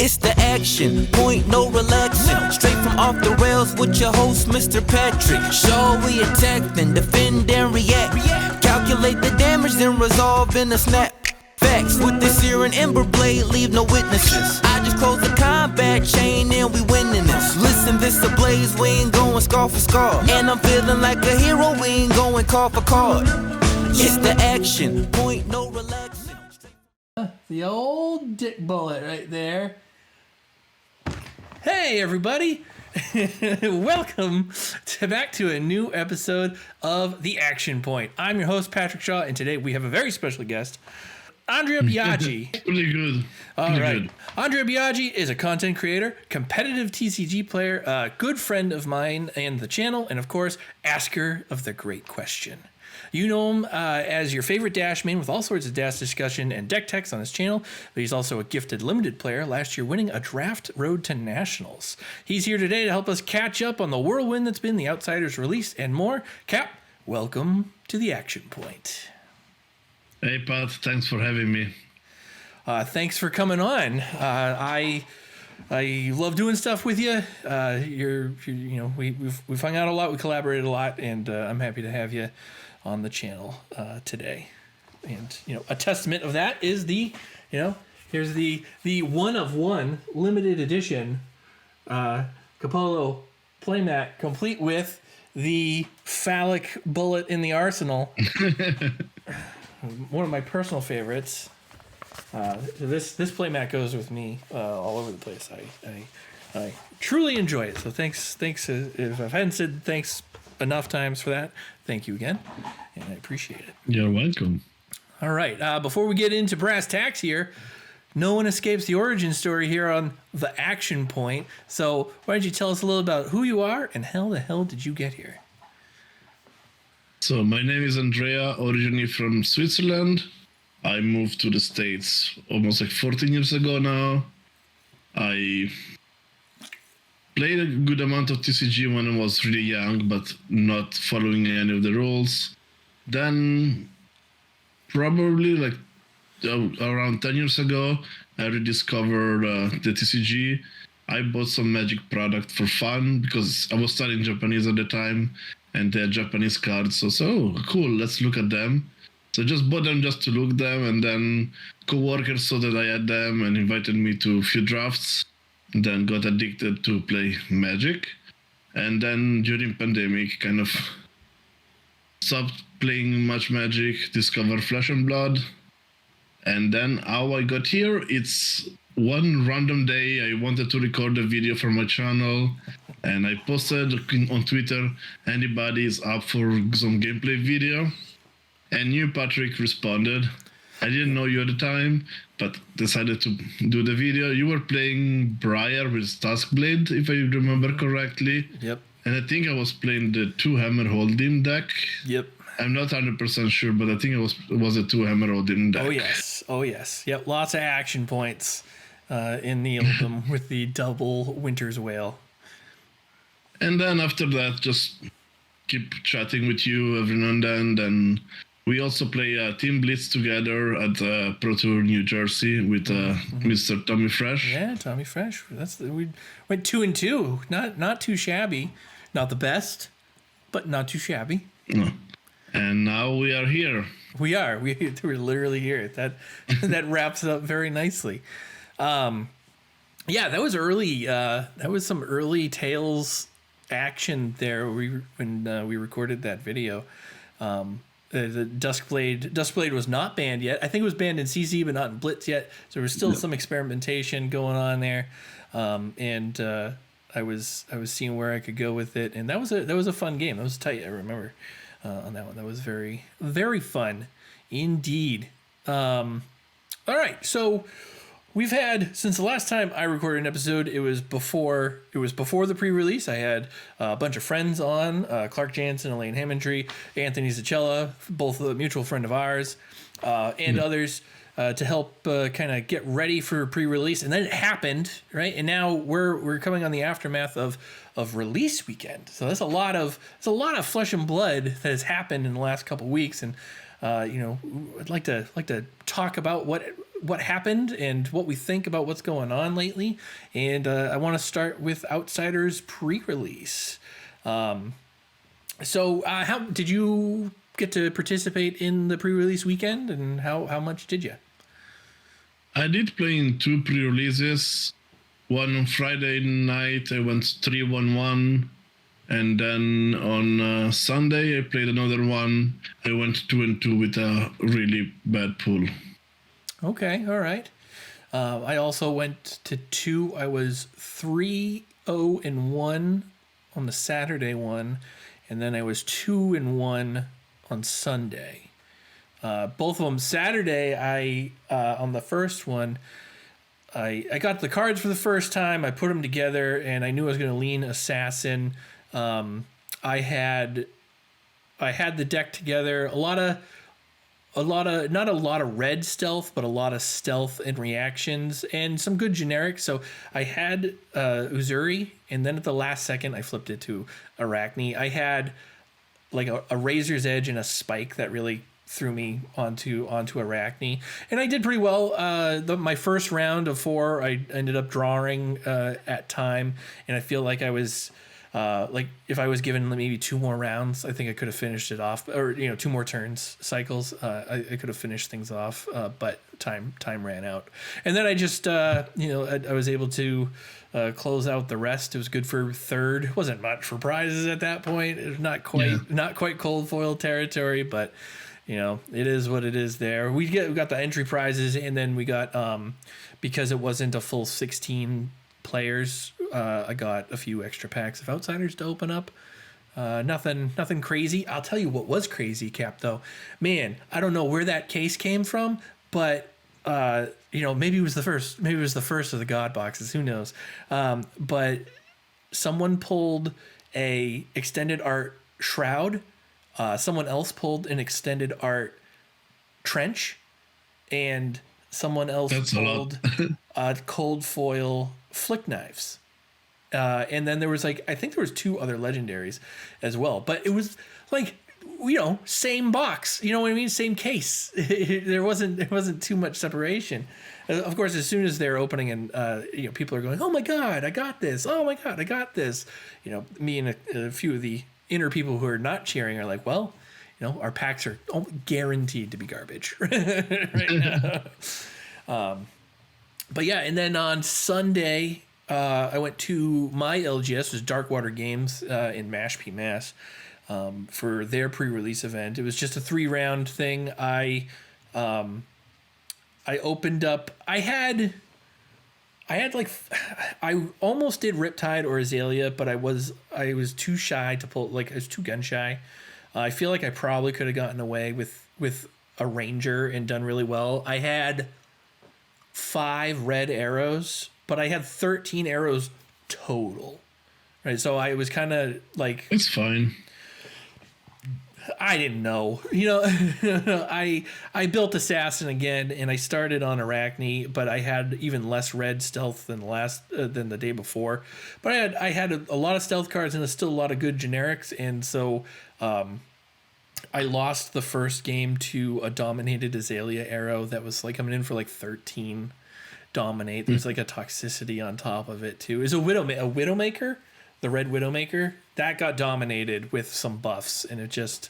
It's the action, point no relaxing. Straight from off the rails with your host, Mr. Patrick. Show we attack, then defend and react. Calculate the damage, then resolve in a snap. Facts with this here and ember blade, leave no witnesses. I just close the combat chain and we winning this. Listen, this a blaze, we ain't going scar for scar. And I'm feeling like a hero, we ain't going card for card. It's the action, point no relaxing. The old dick bullet right there. Hey everybody, welcome back to a new episode of The Action Point. I'm your host Patrick Shaw, and today we have a very special guest, Andrea Biaggi. Pretty good. All right. Andrea Biaggi is a content creator, competitive TCG player, a good friend of mine and the channel, and of course, asker of the great question. You know him as your favorite Dash main with all sorts of Dash discussion and deck techs on his channel, but he's also a gifted limited player, last year winning a draft road to nationals. He's here today to help us catch up on the whirlwind that's been the Outsiders release and more. Cap, welcome to The Action Point. Hey Pat, thanks for having me. Thanks for coming on. I love doing stuff with you. We've hung out a lot, we collaborated a lot, and I'm happy to have you on the channel today. And a testament of that is here's the one of one limited edition Kappolo playmat, complete with the phallic bullet in the arsenal. One of my personal favorites. This playmat goes with me all over the place. I truly enjoy it. So thanks. If I haven't said thanks enough times for that, thank you again, and I appreciate it. You're welcome. All right. Before we get into brass tacks here, no one escapes the origin story here on The Action Point. So why don't you tell us a little about who you are and how the hell did you get here? So my name is Andrea, originally from Switzerland. I moved to the States almost like 14 years ago now. I played a good amount of TCG when I was really young, but not following any of the rules. Then, probably like around 10 years ago, I rediscovered the TCG. I bought some Magic product for fun because I was studying Japanese at the time, and they had Japanese cards. So cool, let's look at them. So just bought them just to look them, and then coworkers saw that I had them and invited me to a few drafts. And then got addicted to play Magic. And then during pandemic, kind of stopped playing much Magic, discovered Flesh and Blood. And then how I got here, it's one random day I wanted to record a video for my channel, and I posted on Twitter, anybody is up for some gameplay video? And you, Patrick, responded. I didn't know you at the time, but decided to do the video. You were playing Briar with Taskblade, if I remember correctly. Yep. And I think I was playing the 2-Hammer Hold'em deck. Yep. I'm not 100% sure, but I think it was a 2-Hammer Hold'em deck. Oh yes. Yep. Lots of action points in the album with the double Winter's Whale. And then after that, just keep chatting with you every now and then. Then we also play Team Blitz together at Pro Tour New Jersey with Mr. Tommy Fresh. Yeah, Tommy Fresh. We went 2-2. Not too shabby. Not the best, but not too shabby. No. And now we are here. We are. We're literally here. That wraps it up very nicely. Yeah, that was early. That was some early Tales action there. When we recorded that video. The Duskblade was not banned yet. I think it was banned in CZ, but not in Blitz yet. So there was still some experimentation going on there, and I was seeing where I could go with it, and that was a fun game. That was tight. I remember on that one. That was very, very fun indeed. All right, so we've had, since the last time I recorded an episode, it was before the pre-release. I had a bunch of friends on, Clark Jansen, Elaine Hammondry, Anthony Zacella, both a mutual friend of ours, and others, to help kind of get ready for pre-release. And then it happened, right? And now we're coming on the aftermath of release weekend. So that's a lot of flesh and blood that has happened in the last couple of weeks. And I'd like to talk about what what happened and what we think about what's going on lately. And I want to start with Outsiders pre-release. So how did you get to participate in the pre-release weekend, and how much did you? I did play in 2 pre-releases. One on Friday night, I went 3-1-1. And then on Sunday, I played another one. I went 2-2 with a really bad pool. Okay, all right. I also went to 2. I was 3-0-1 on the Saturday one, and then I was 2-1 on Sunday. Both of them. Saturday, I on the first one, I got the cards for the first time. I put them together, and I knew I was going to lean Assassin. I had the deck together. A lot of not a lot of red stealth, but a lot of stealth and reactions and some good generics. So I had Uzuri, and then at the last second I flipped it to Arachne. I had like a Razor's Edge and a Spike that really threw me onto Arachne, and I did pretty well. My first round of 4, I ended up drawing at time, and I feel like I was like if I was given maybe 2 more rounds, I think I could have finished it off, or 2 more turns cycles. I could have finished things off, but time ran out, and then I just I was able to close out the rest. It was good for 3rd. Wasn't much for prizes at that point. It was not quite cold foil territory, but it is what it is. There we got the entry prizes, and then we got because it wasn't a full 16 players, I got a few extra packs of Outsiders to open up. Nothing crazy. I'll tell you what was crazy, Cap, though. Man, I don't know where that case came from, but maybe it was the first of the God boxes, who knows. But someone pulled a extended art Shroud. Someone else pulled an extended art Trench, and someone else pulled cold foil Flick Knives. And then there was I think there was 2 other legendaries as well, but it was same box, you know what I mean? Same case. There wasn't too much separation. Of course, as soon as they're opening and people are going, "Oh my God, I got this. Oh my God, I got this." Me and a few of the inner people who are not cheering are like, well, our packs are guaranteed to be garbage right now. But yeah, and then on Sunday, I went to my LGS, it was Darkwater Games in Mashpee, Mass, for their pre-release event. It was just a 3-round thing. I opened up. I almost did Riptide or Azalea, but I was too shy to pull. I was too gun shy. I feel like I probably could have gotten away with a Ranger and done really well. I had 5 red arrows, but I had 13 arrows total. Right, so I was kind of like, it's fine. I didn't know, I built Assassin again, and I started on Arachne, but I had even less red stealth than the day before. But I had a lot of stealth cards and still a lot of good generics, and so I lost the first game to a dominated Azalea arrow that was coming in for 13 dominate. There's a toxicity on top of it too. Is a Widowmaker, the red Widowmaker, that got dominated with some buffs, and it just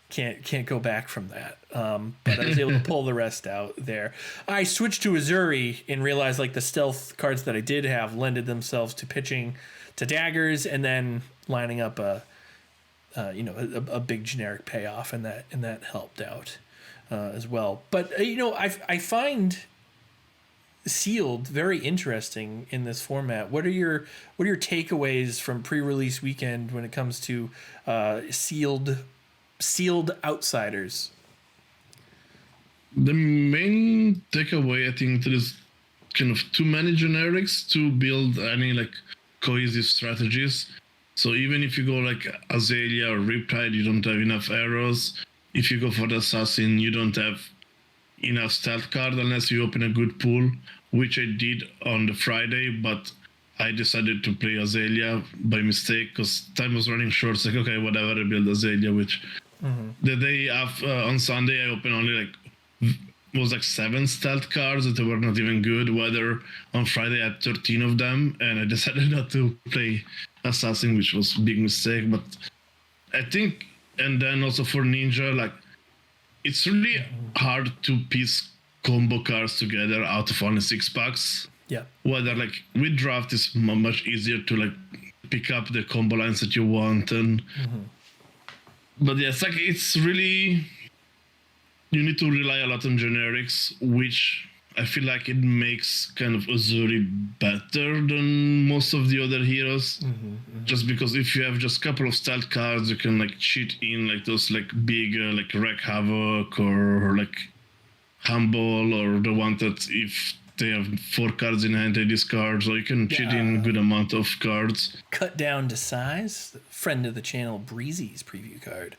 can't go back from that. But I was able to pull the rest out there. I switched to Uzuri and realized the stealth cards that I did have lended themselves to pitching to daggers and then lining up a big generic payoff, and that helped out as well. But I find Sealed very interesting in this format. What are your takeaways from pre-release weekend when it comes to sealed Outsiders? The main takeaway, I think, there is kind of too many generics to build any cohesive strategies. So even if you go Azalea or Riptide, you don't have enough arrows. If you go for the Assassin, you don't have enough stealth card unless you open a good pool, which I did on the Friday, but I decided to play Azalea by mistake because time was running short. It's okay, whatever, I build Azalea, which the day after, on Sunday, I opened only was like 7 stealth cards that were not even good. Whether on Friday I had 13 of them, and I decided not to play assassin, which was a big mistake. But I think, and then also for ninja, like it's really hard to piece combo cards together out of only 6 packs. Yeah. Whether like with draft is much easier to like pick up the combo lines that you want, and but yeah, it's really, you need to rely a lot on generics, which I feel like it makes kind of Uzuri better than most of the other heroes. Just because if you have just a couple of stealth cards, you can like cheat in like those like big like Wreck Havoc or like Humble, or the one that if they have 4 cards in hand they discard, so you can cheat in a good amount of cards. Cut down to size. Friend of the channel Breezy's preview card.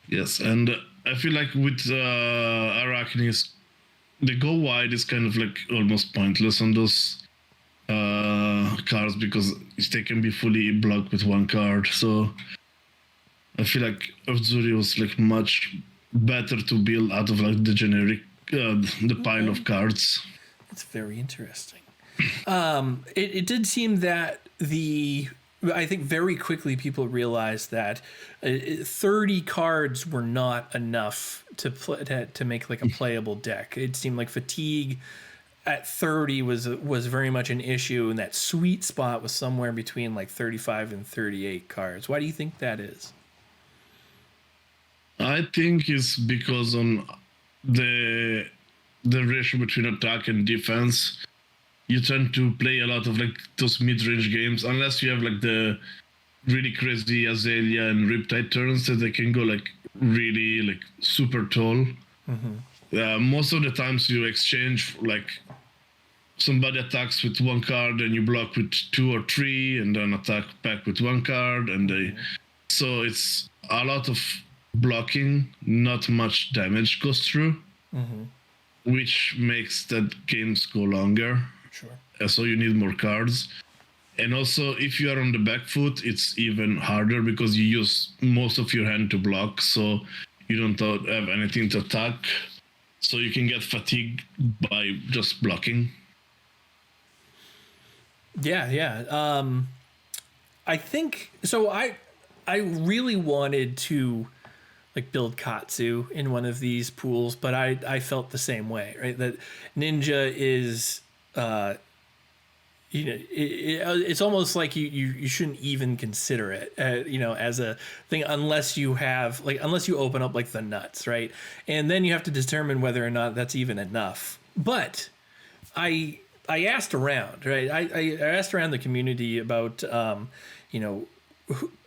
Yes, and I feel like with Arachnis, the go wide is kind of like almost pointless on those cards because they can be fully blocked with 1 card. So I feel like Uzuri was like much better to build out of like the generic, the pile of cards. It's very interesting. It did seem that I think very quickly people realized that 30 cards were not enough to make like a playable deck. It seemed like fatigue at 30 was very much an issue, and that sweet spot was somewhere between like 35 and 38 cards. Why do you think that is? I think it's because on the ratio between attack and defense, you tend to play a lot of like those mid-range games, unless you have like the really crazy Azalea and Riptide turns that they can go like really like super tall. Most of the times you exchange like somebody attacks with 1 card and you block with 2 or 3 and then attack back with 1 card, and so it's a lot of blocking, not much damage goes through, which makes that games go longer. Sure. So you need more cards. And also, if you are on the back foot, it's even harder because you use most of your hand to block, so you don't have anything to attack. So you can get fatigued by just blocking. Yeah. I think so. I really wanted to like build Katsu in one of these pools, but I felt the same way, right? That Ninja is, it's almost like you shouldn't even consider it, as a thing unless you open up like the nuts, right? And then you have to determine whether or not that's even enough. But I asked around, right? I asked around the community about,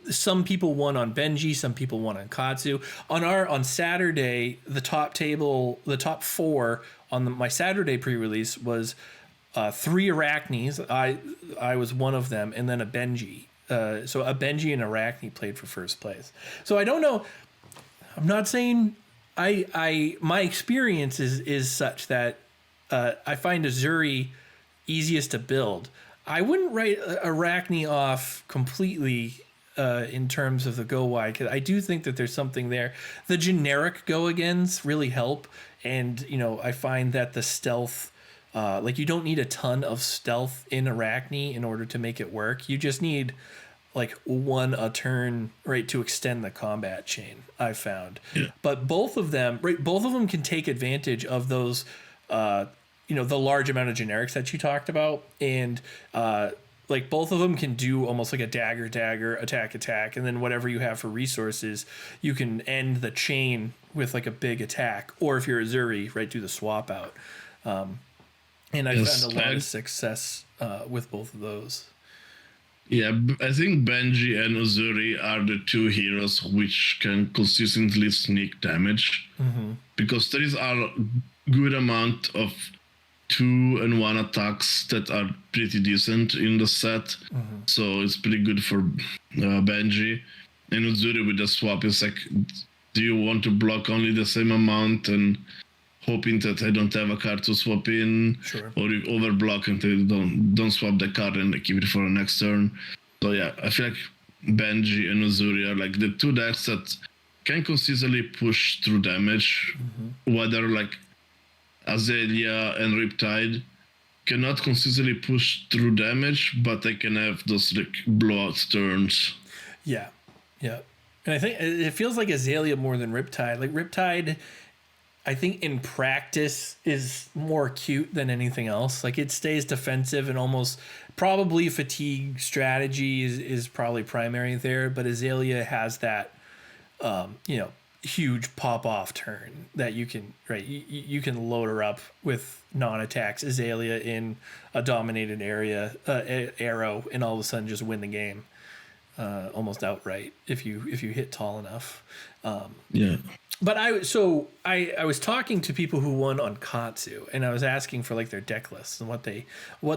some people won on Benji, some people won on Katsu. On Saturday, the top 4 on my Saturday pre-release was 3 Arachnes. I was one of them, and then a Benji. So a Benji and Arachne played for first place. So I don't know. I'm not saying my experience is such that I find Uzuri easiest to build. I wouldn't write Arachne off completely in terms of the go wide, because I do think that there's something there. The generic go agains really help, and I find that the stealth, you don't need a ton of stealth in Arachne in order to make it work. You just need like 1 a turn, right, to extend the combat chain, I've found. Yeah. But both of them can take advantage of those the large amount of generics that you talked about, and both of them can do almost like a dagger, attack, and then whatever you have for resources, you can end the chain with like a big attack, or if you're Uzuri, right, do the swap out. And I found a lot of success with both of those. Yeah, I think Benji and Uzuri are the 2 heroes which can consistently sneak damage, because there is a good amount of 2 and 1 attacks that are pretty decent in the set. So it's pretty good for Benji. And Uzuri with the swap is like, do you want to block only the same amount and hoping that I don't have a card to swap in? Sure. Or you overblock and they don't swap the card and they keep it for the next turn. So yeah, I feel like Benji and Uzuri are like the 2 decks that can consistently push through damage, whether like Azalea and Riptide cannot consistently push through damage, but they can have those like blowout turns. Yeah. And I think it feels like Azalea more than Riptide. Like Riptide, I think in practice is more cute than anything else. Like it stays defensive and almost probably fatigue strategy is probably primary there, but Azalea has that huge pop off turn that you can you can load her up with non-attacks Azalea in a dominated area arrow and all of a sudden just win the game almost outright if you hit tall enough. But I was talking to people who won on Katsu, and I was asking for like their deck lists and what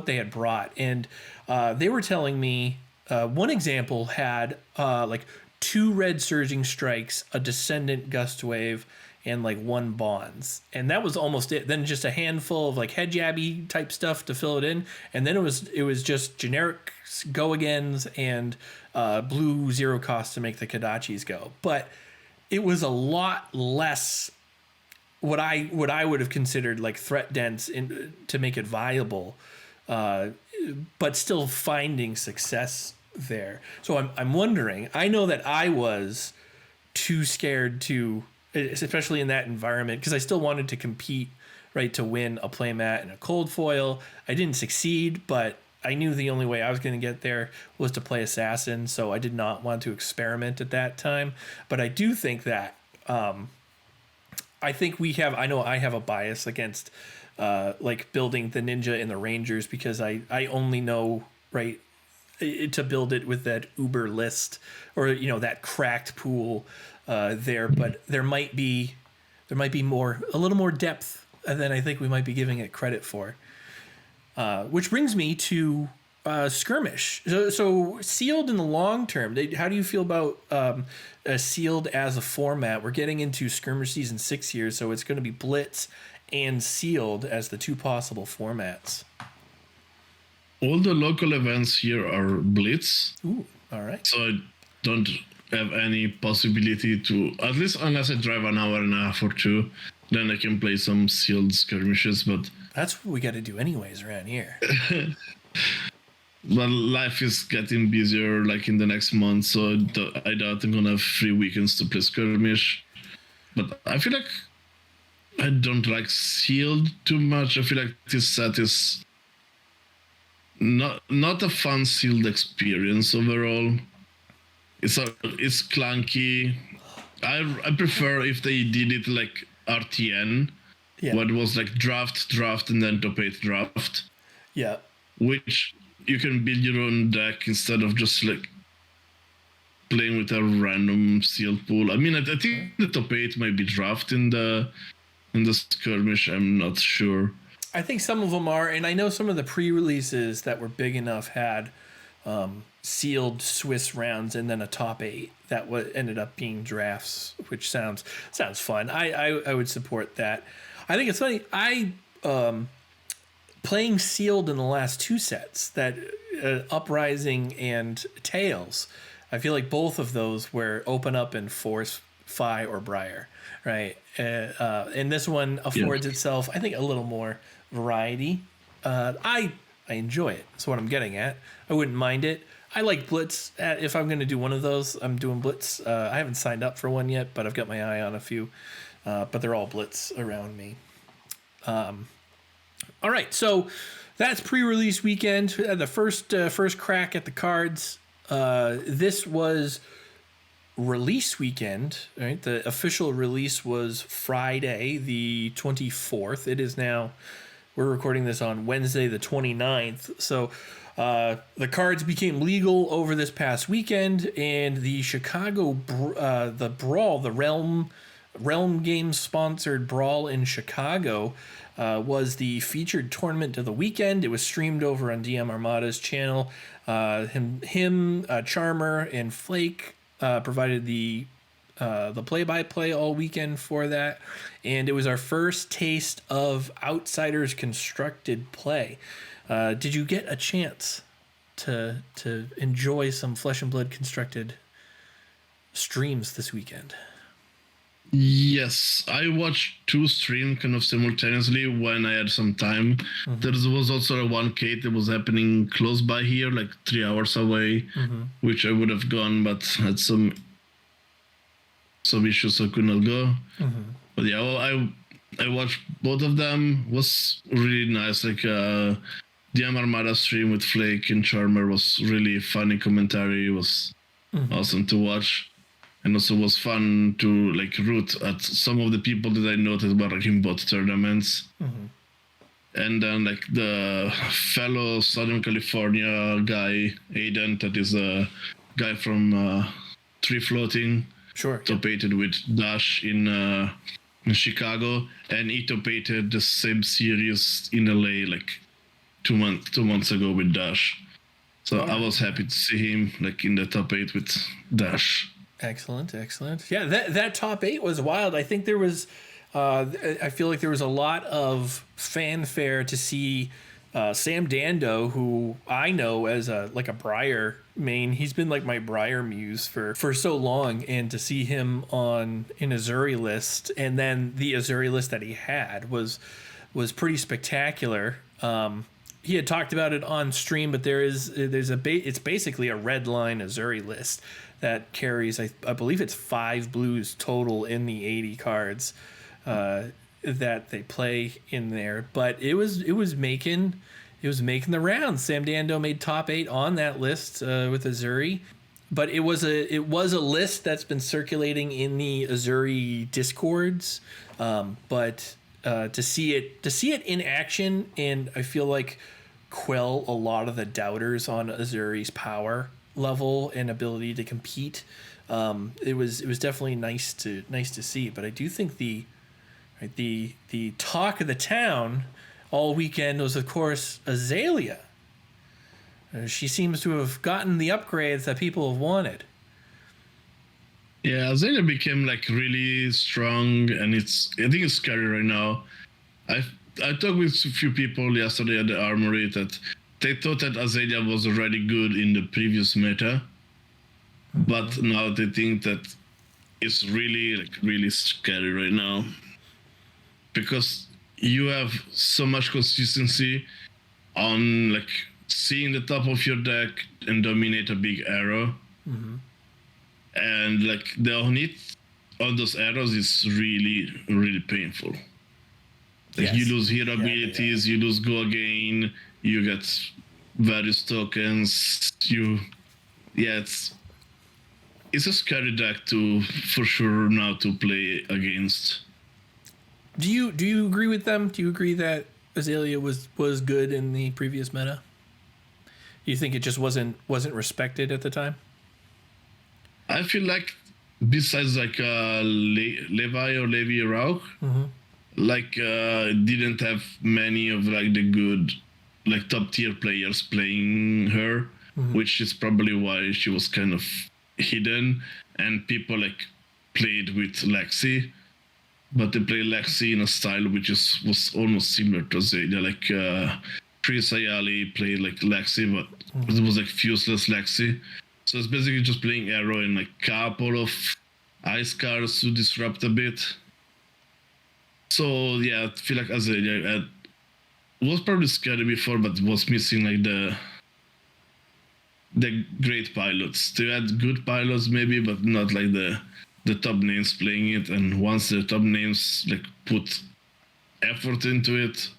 they had brought, and they were telling me one example had like 2 red surging strikes, a descendant gust wave, and like 1 bonds, and that was almost it. Then just a handful of like head jabby type stuff to fill it in, and then it was just generic go agains and blue 0 cost to make the Kodachis go, but it was a lot less what I would have considered like threat dense to make it viable, but still finding success there. So I'm wondering. I know that I was too scared to, especially in that environment, because I still wanted to compete, right, to win a playmat and a cold foil. I didn't succeed, but I knew the only way I was going to get there was to play assassin, so I did not want to experiment at that time. But I do think that I think I know I have a bias against like building the ninja and the rangers, because I only know, right, to build it with that uber list or that cracked pool there, but there might be a little more depth than I think we might be giving it credit for. Which brings me to skirmish. So sealed in the long term, how do you feel about sealed as a format? We're getting into skirmish season 6 here, so it's going to be blitz and sealed as the 2 possible formats. All the local events here are blitz. Ooh, all right. So I don't have any possibility to, at least unless I drive an hour and a half or 2, then I can play some sealed skirmishes, but that's what we got to do anyways around here. But life is getting busier like in the next month, so I doubt I'm gonna have 3 weekends to play skirmish. But I feel like I don't like sealed too much. I feel like this set is not a fun sealed experience overall. It's clunky. I prefer if they did it like RTN. Yeah. What was like draft, and then top 8 draft. Yeah. Which you can build your own deck instead of just like playing with a random sealed pool. I mean, I think the top 8 might be draft in the skirmish. I'm not sure. I think some of them are, and I know some of the pre-releases that were big enough had sealed Swiss rounds and then a top 8 that ended up being drafts, which sounds fun. I would support that. I think it's funny. Playing sealed in the last 2 sets, that Uprising and Tails, I feel like both of those were open up and force Fi or Briar, right? And this one affords itself, I think, a little more variety. I enjoy it. That's what I'm getting at. I wouldn't mind it. I like Blitz. If I'm going to do one of those, I'm doing Blitz. I haven't signed up for one yet, but I've got my eye on a few. But they're all Blitz around me. All right, so that's pre-release weekend. The first crack at the cards. This was release weekend, right? The official release was Friday, the 24th. It is now, we're recording this on Wednesday, the 29th. So the cards became legal over this past weekend, and the Chicago, the Brawl, the Realm Games sponsored Brawl in Chicago was the featured tournament of the weekend. It was streamed over on DM Armada's channel. Charmer, and Flake provided the play-by-play all weekend for that, and it was our first taste of Outsiders constructed play. Did you get a chance to enjoy some Flesh and Blood constructed streams this weekend? Yes, I watched two streams kind of simultaneously when I had some time. There was also a 1K that was happening close by here, like 3 hours away, which I would have gone, but had some issues, so I could not go. But yeah, I watched both of them. Was really nice. Like the Armada stream with Flake and Charmer was really funny commentary. It was awesome to watch. And also was fun to like root at some of the people that I noticed were like in both tournaments. And then like the fellow Southern California guy, Aiden, that is a guy from Tree Floating. Sure. Top-8 with Dash in Chicago, and he top-8 the same series in LA like 2 months ago with Dash. So I was happy to see him like in the top 8 with Dash. Excellent. Yeah, that top 8 was wild. I think there was, I feel like there was a lot of fanfare to see Sam Dando, who I know as a Briar main. He's been like my Briar muse for so long, and to see him on an Azuri list, and then the Azuri list that he had was pretty spectacular. He had talked about it on stream, but it's basically a red line Azuri list that carries, I believe it's 5 blues total in the 80 cards that they play in there. But it was making the rounds. Sam Dando made top 8 on that list with Azuri. But it was a list that's been circulating in the Azuri discords. But to see it in action, and I feel like quell a lot of the doubters on Azuri's power level and ability to compete. It was definitely nice to see. But I do think the talk of the town all weekend was, of course, Azalea. She seems to have gotten the upgrades that people have wanted. Yeah, Azalea became like really strong, and I think it's scary right now. I talked with a few people yesterday at the Armory that they thought that Azalea was already good in the previous meta, but now they think that it's really scary right now, because you have so much consistency on like seeing the top of your deck and dominate a big arrow, and like the hit on those arrows is really painful. Like you lose hero abilities, you lose go again, you get various tokens. It's a scary deck for sure now to play against. Do you agree with them? Do you agree that Azalea was good in the previous meta? Do you think it just wasn't respected at the time? I feel like besides like Levi or Levi Rauch, like didn't have many of like the good like top tier players playing her, which is probably why she was kind of hidden, and people like played with Lexi, but they played Lexi in a style which was almost similar to Azalea. Like Chris Ayali played like Lexi, but it was like fuseless Lexi. So it's basically just playing Arrow and like couple of ice cards to disrupt a bit. So yeah, I feel like Azalea was probably scary before, but was missing like the great pilots. They had good pilots maybe, but not like the top names playing it. And once the top names like put effort into it,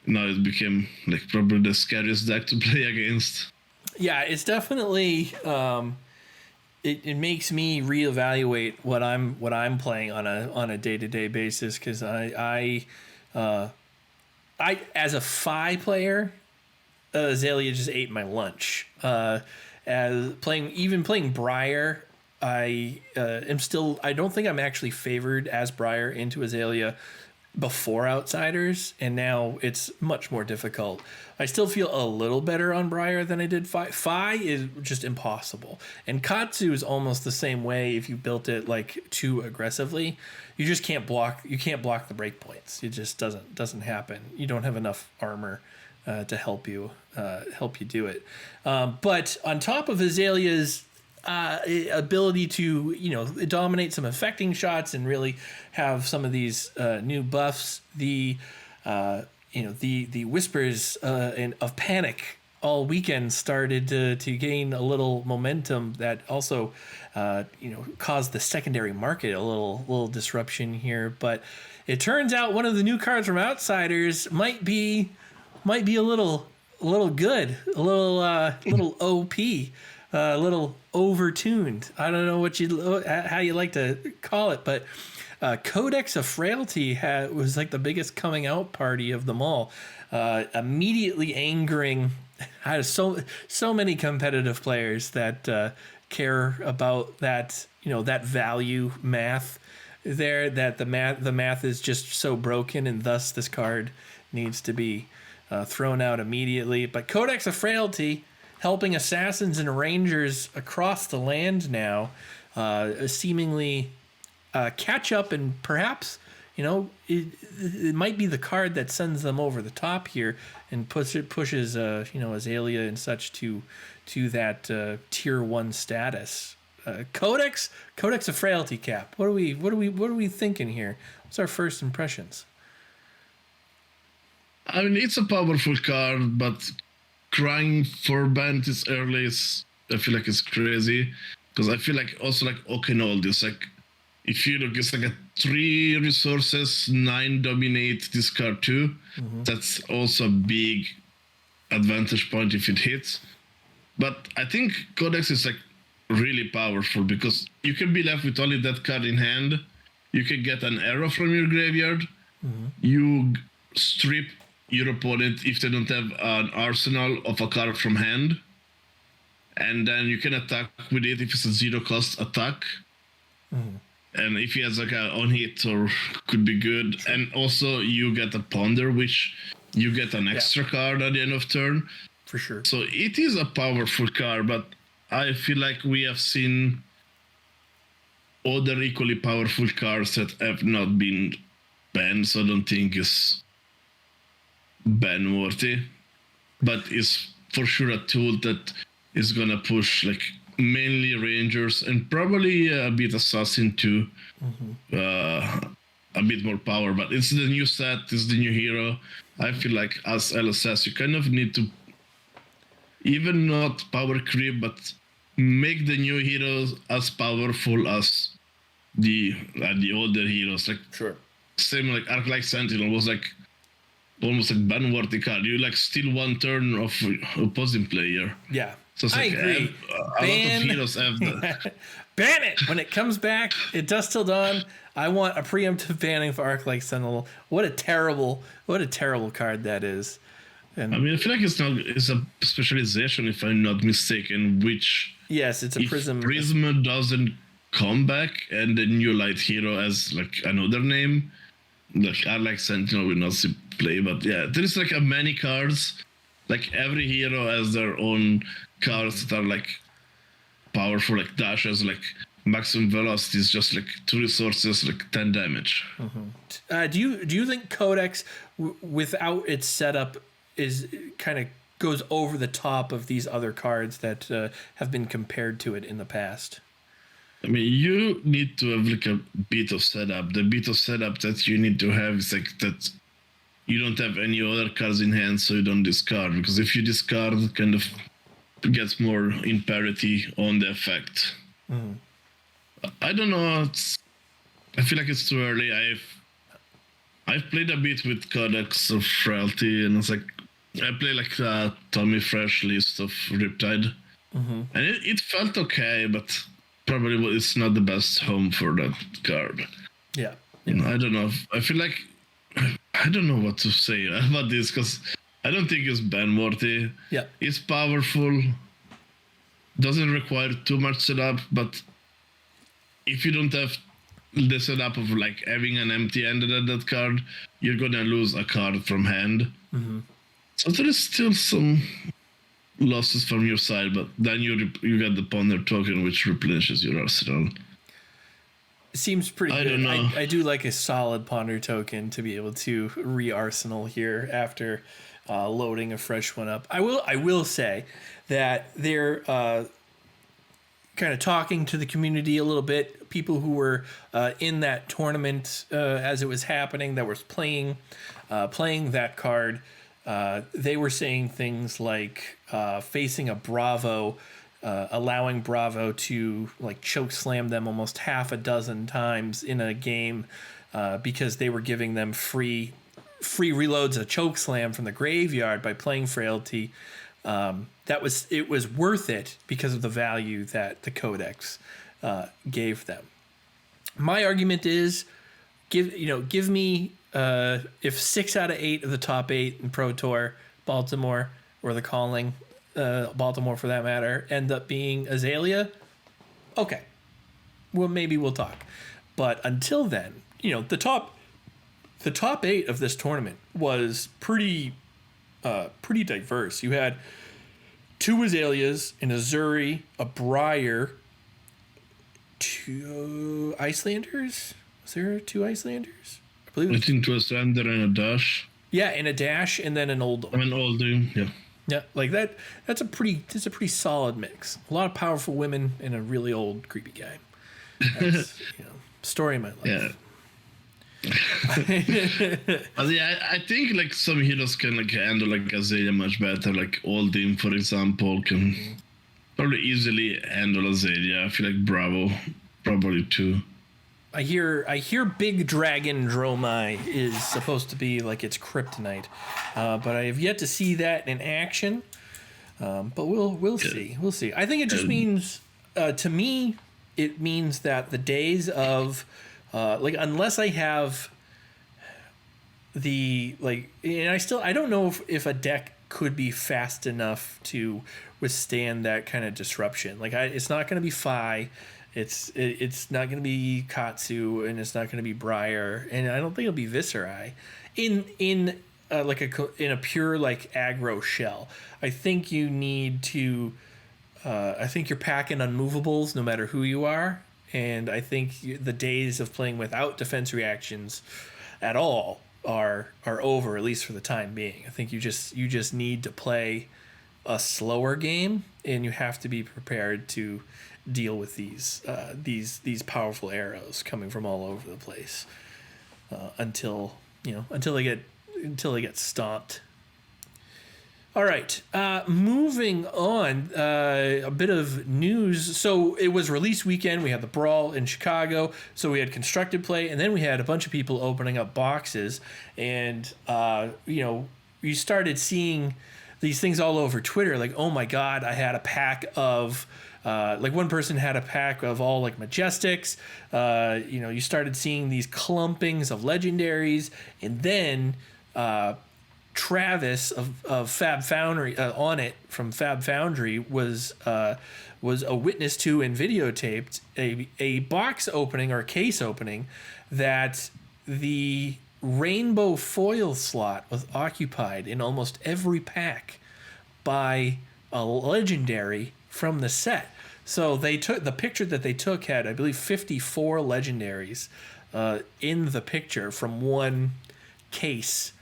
now it became like probably the scariest deck to play against. Yeah, it's definitely it makes me reevaluate what I'm playing on a day-to-day basis, because I as a Phi player, Azalea just ate my lunch. As playing Briar, I don't think I'm actually favored as Briar into Azalea before Outsiders, and now it's much more difficult. I still feel a little better on Briar than I did Phi. Phi is just impossible, and Katsu is almost the same way. If you built it like too aggressively, you just can't block. You can't block the breakpoints. It just doesn't happen. You don't have enough armor to help you do it. But on top of Azalea's ability to, dominate some affecting shots and really have some of these new buffs. The whispers of panic all weekend started to gain a little momentum that also caused the secondary market a little disruption here. But it turns out one of the new cards from Outsiders might be a little good, a little OP, a little overtuned. I don't know how you like to call it, but Codex of Frailty was like the biggest coming out party of them all, immediately angering so many competitive players that care about that that value math there, that the math is just so broken, and thus this card needs to be thrown out immediately. But Codex of Frailty helping assassins and rangers across the land now seemingly catch up, and perhaps it might be the card that sends them over the top here and pushes Azalea and such to that tier 1 status. Codex of Frailty, Cap. What are we thinking here? What's our first impressions? I mean, it's a powerful card, but crying for ban this early I feel like it's crazy, because I feel like also like Okenhold is like, if you look, it's like a 3 resources, 9 dominate this card too. Mm-hmm. That's also a big advantage point if it hits. But I think Codex is like really powerful, because you can be left with only that card in hand. You can get an arrow from your graveyard. Mm-hmm. You strip your opponent if they don't have an arsenal of a card from hand. And then you can attack with it if it's a 0 cost attack. Mm-hmm. And if he has like a on hit or could be good. And also you get a ponder, which you get an extra card at the end of turn. For sure. So it is a powerful card, but I feel like we have seen other equally powerful cards that have not been banned, so I don't think it's ban worthy. But it's for sure a tool that is gonna push like mainly Rangers and probably a bit Assassin too. Mm-hmm. A bit more power, but it's the new set, it's the new hero. I feel like as LSS, you kind of need to even not power creep, but make the new heroes as powerful as the older heroes. Like sure, same like Arc-like Sentinel was like almost like ban-worthy card. You like steal 1 turn of opposing player. Yeah. So it's I like agree. A lot of heroes have that. Ban it when it comes back. It Dusk Till Dawn. I want a preemptive banning for Arc-like Sentinel. What a terrible card that is. And I mean, I feel like it's a specialization, if I'm not mistaken. Which yes, it's a prism. Prism doesn't come back, and the new light hero has like another name. Like Arc-like Sentinel will not see play, but yeah, there is like a many cards. Like every hero has their own cards that are like powerful, like Dash has like maximum velocity is just like 2 resources, like 10 damage. Mm-hmm. Do you think Codex without its setup is kind of goes over the top of these other cards that have been compared to it in the past? I mean, you need to have like a bit of setup. The bit of setup that you need to have is like that you don't have any other cards in hand, so you don't discard. Because if you discard, it kind of gets more in parity on the effect. Mm. I don't know. I feel like it's too early. I've played a bit with Codex of Frailty, and it's like I play like the Tommy Fresh list of Riptide, and it felt okay, but probably it's not the best home for that card. Yeah. I don't know. I feel like I don't know what to say about this, because I don't think it's ban worthy. Yeah. It's powerful. Doesn't require too much setup, but if you don't have the setup of like having an empty-handed at that card, you're gonna lose a card from hand. Mm-hmm. So there is still some losses from your side, but then you get the Ponder token, which replenishes your arsenal. Seems pretty good. I don't know. I do like a solid Ponder token to be able to re-arsenal here after loading a fresh one up. I will say that they're kind of talking to the community a little bit, people who were in that tournament as it was happening, that was playing that card, they were saying things like facing a Bravo, allowing Bravo to like choke slam them almost half a dozen times in a game because they were giving them free reloads of choke slam from the graveyard by playing Frailty. It was worth it because of the value that the Codex gave them. My argument is give me if 6 out of 8 of the top 8 in Pro Tour, Baltimore, or the Calling, Baltimore for that matter, end up being Azalea, okay, well, maybe we'll talk. But until then, the top 8 of this tournament was pretty diverse. You had 2 Azaleas, an Azuri, a Briar, 2 Icelanders. Was there 2 Icelanders? I think it was Islander and a Dash. Yeah, and a Dash, and then an Oldhim. An Oldhim, yeah. Yeah, like that. That's a pretty solid mix. A lot of powerful women and a really old creepy guy. That's story of my life. Yeah. I think like some heroes can like handle like Azalea much better. Like Oldhim, for example, can probably easily handle Azalea. I feel like Bravo probably too. I hear Big Dragon Dromai is supposed to be like its kryptonite, but I have yet to see that in action. But we'll see. We'll see. I think it just means to me it means that the days of unless I have the and I don't know if a deck could be fast enough to withstand that kind of disruption. It's not going to be Fi. It's not going to be Katsu, and it's not going to be Briar, and I don't think it'll be Viserai in a pure like aggro shell. I think you need to. I think you're packing unmovables no matter who you are, and I think the days of playing without defense reactions at all are over, at least for the time being. I think you just need to play a slower game, and you have to be prepared to deal with these powerful arrows coming from all over the place until they get stomped. All right, moving on. A bit of news. So it was release weekend. We had the Brawl in Chicago. So we had constructed play, and then we had a bunch of people opening up boxes, and you started seeing these things all over Twitter. Like, oh my God, I had a pack of. One person had a pack of all like Majestics. You started seeing these clumpings of legendaries, and then Travis of Fab Foundry from Fab Foundry was a witness to and videotaped a box opening or a case opening that the rainbow foil slot was occupied in almost every pack by a legendary from the set. So they took the picture that they took had, I believe, 54 legendaries in the picture from one case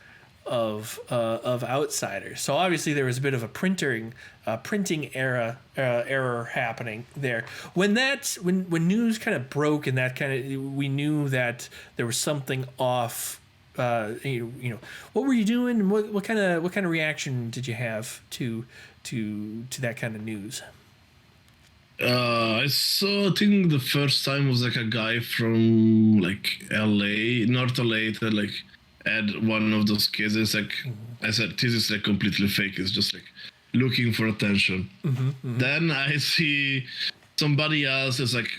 of outsiders. So obviously there was a bit of a printing error happening there. When news kind of broke and that we knew that there was something off. What were you doing? What kind of reaction did you have to that kind of news? I saw, I think the first time was like a guy from like LA, North LA, that like had one of those cases. Like I said, this is like completely fake. It's just like looking for attention. Then I see somebody else is like,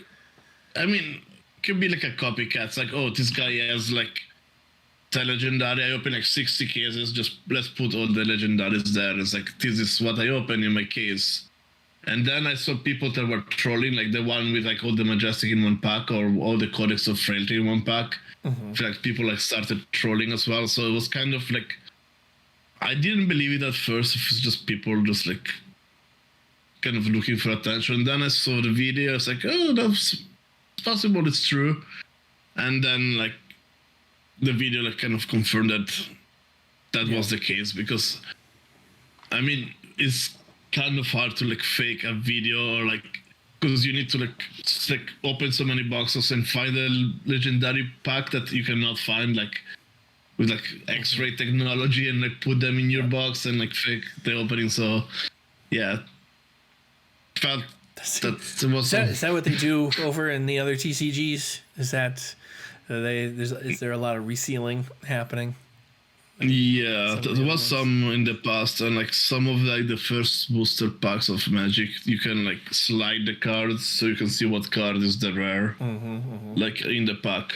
I mean, could be like a copycat. It's like, oh, this guy has like 10 legendary. I open like 60 cases. Just let's put all the legendaries there. It's like, this is what I open in my case. And then I saw people that were trolling, like the one with like all the Majestic in one pack or all the Codex of Frailty in one pack. I feel like people like started trolling as well. So it was kind of like, I didn't believe it at first. It was just people just like kind of looking for attention. And then I saw the video. I was like, oh, that's possible. It's true. And then like the video like kind of confirmed that was the case, because I mean, it's kind of hard to like fake a video or like because you need to like open so many boxes and find a legendary pack that you cannot find like with like X-ray technology and like put them in your box and like fake the opening. So yeah, felt that it was. Is that what they do over in the other TCGs? Is that is there a lot of resealing happening? Yeah, there was some in the past, and like some of like the first booster packs of Magic, you can like slide the cards so you can see what card is the rare, like in the pack.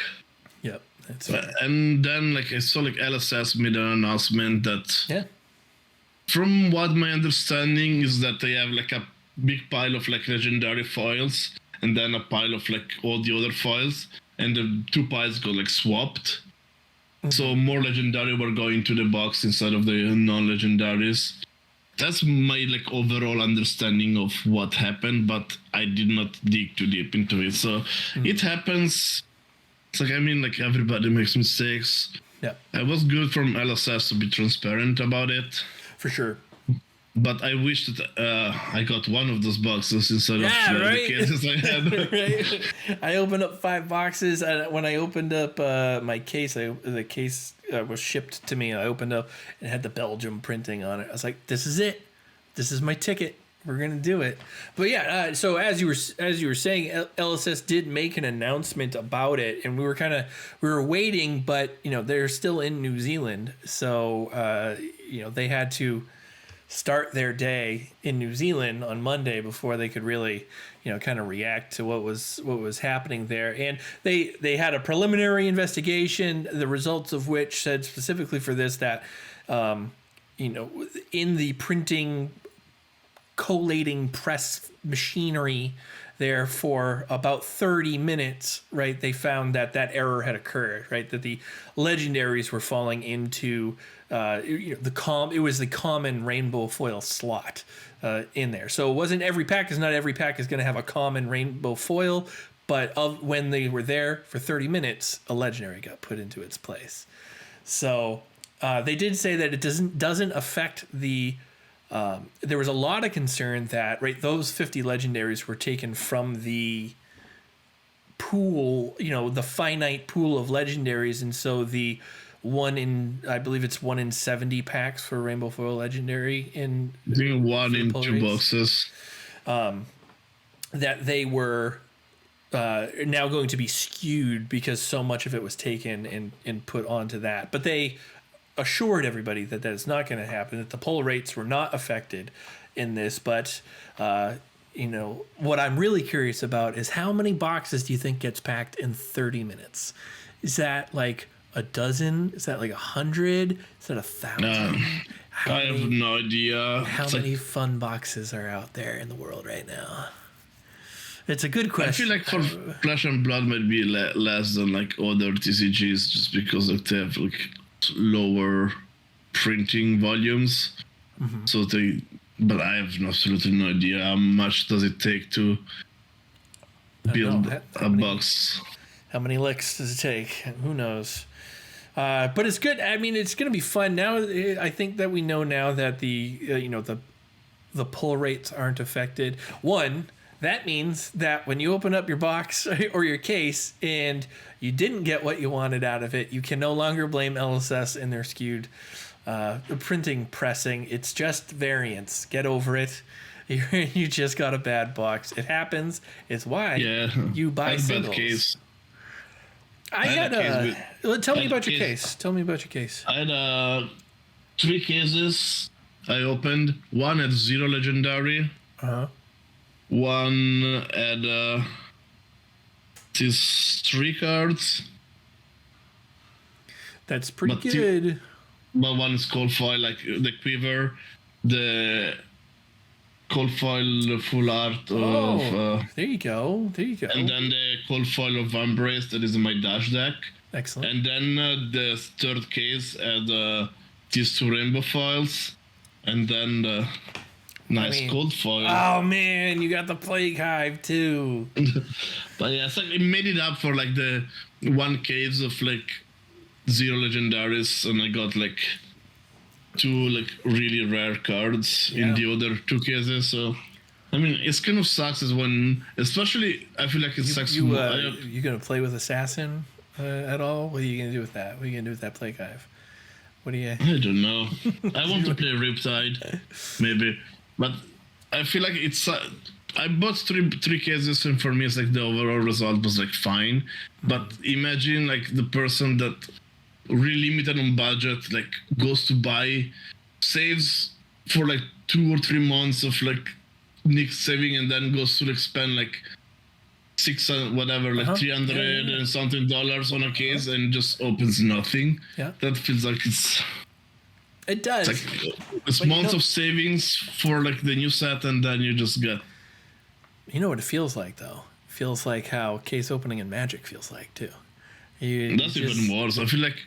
Yep, that's and then like I saw like LSS made an announcement that, yeah, from what my understanding is that they have like a big pile of like legendary foils, and then a pile of like all the other foils, and the two piles got like swapped. So more legendary were going to the box instead of the non-legendaries. That's my like overall understanding of what happened, but I did not dig too deep into it. So it happens. It's like, I mean, like everybody makes mistakes. yeah, I was good from LSS to be transparent about it, for sure. but I wish that I got one of those boxes instead of right? the cases I had. Right? I opened up 5 boxes, and when I opened up my case, the case was shipped to me. I opened up and it had the Belgium printing on it. I was like, "This is it. This is my ticket. We're gonna do it." But yeah, so as you were saying, LSS did make an announcement about it, and we were waiting, but they're still in New Zealand, so they had to start their day in New Zealand on Monday before they could really, kind of react to what was happening there. And they had a preliminary investigation, the results of which said specifically for this that, in the printing, collating press machinery there for about 30 minutes, right, they found that error had occurred, right, that the legendaries were falling into it was the common rainbow foil slot in there. So it wasn't every pack, because not every pack is going to have a common rainbow foil, but when they were there for 30 minutes, a legendary got put into its place. So they did say that it doesn't affect the. There was a lot of concern that, right, those 50 legendaries were taken from the pool, the finite pool of legendaries, and so I believe it's 1 in 70 packs for Rainbow Foil Legendary in Doing 1 in 2 boxes. That they were now going to be skewed because so much of it was taken and put onto that. But they assured everybody that is not going to happen, that the pull rates were not affected in this. But what I'm really curious about is how many boxes do you think gets packed in 30 minutes? Is that like a dozen? Is that like 100? Is that 1,000? I have no idea. How many fun boxes are out there in the world right now? It's a good question. I feel like for Flesh and Blood might be less than like other TCGs, just because like they have like lower printing volumes. So but I have absolutely no idea how much does it take to build a box. How many licks does it take? Who knows? But it's good. I mean, it's going to be fun now. I think that we know now that the pull rates aren't affected. One, that means that when you open up your box or your case and you didn't get what you wanted out of it, you can no longer blame LSS and their skewed printing pressing. It's just variance. Get over it. You just got a bad box. It happens. It's why you buy singles. Case. I had tell me about your case. Tell me about your case. I had 3 cases I opened. One had 0 legendary. One had these 3 cards. That's pretty good. But one is cold foil, like the quiver, the cold foil full art of. There you go. And then the cold foil of Embrace that is in my dash deck. Excellent. And then the 3rd case had these 2 rainbow foils, and then the cold foil. Oh man, you got the Plague Hive too. But yeah, so it made it up for like the 1 case of like 0 legendaries, and I got like 2 like really rare cards in the other 2 cases. So I mean, it's kind of sucks is when, especially, I feel like it sucks. You gonna play with assassin at all? What are you gonna do with that? What are you gonna do with that play guide? What do you? I don't know. I want to play Riptide, maybe, but I feel like it's. I bought three cases, and for me, it's like the overall result was like fine. But imagine like the person that really limited on budget, like goes to buy, saves for like 2 or 3 months of like Nick saving, and then goes to like spend like 600 whatever, like 300 and something dollars on a case, and just opens nothing. Yeah, that feels like it does. It's months of savings for like the new set, and then you just get. You know what it feels like though? It feels like how case opening in Magic feels like too. That's even worse. I feel like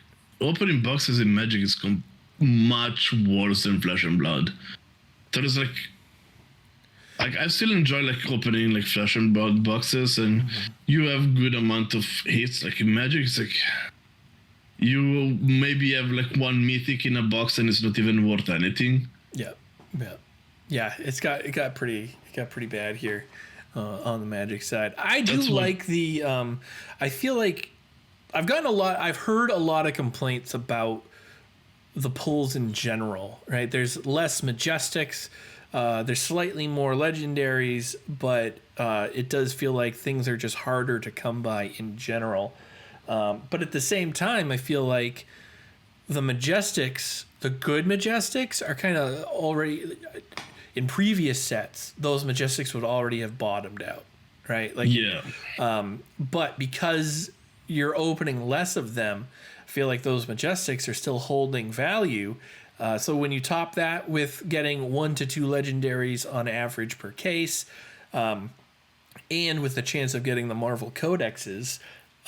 opening boxes in Magic is much worse than Flesh and Blood. There is like I still enjoy like opening like Flesh and Blood boxes, and you have good amount of hits. Like in Magic, it's like you maybe have like one mythic in a box, and it's not even worth anything. Yeah. It got pretty bad here on the Magic side. I do like the. I feel like I've heard a lot of complaints about the pulls in general. Right, there's less Majestics. There's slightly more legendaries, but it does feel like things are just harder to come by in general. But at the same time, I feel like the Majestics, the good Majestics, are kind of already in previous sets. Those Majestics would already have bottomed out, right? Like, yeah. But because you're opening less of them, I feel like those Majestics are still holding value. So when you top that with getting 1 to 2 legendaries on average per case, and with the chance of getting the Marvel Codexes,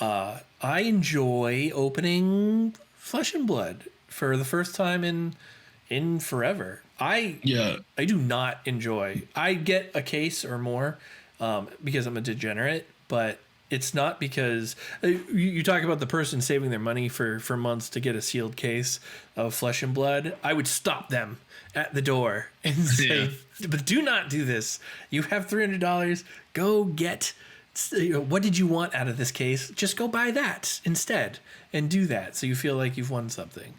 I enjoy opening Flesh and Blood for the first time in forever. I do not enjoy. I get a case or more because I'm a degenerate, but it's not because you talk about the person saving their money for months to get a sealed case of Flesh and Blood. I would stop them at the door and say, but do not do this. You have $300. Go get, what did you want out of this case? Just go buy that instead and do that. So you feel like you've won something.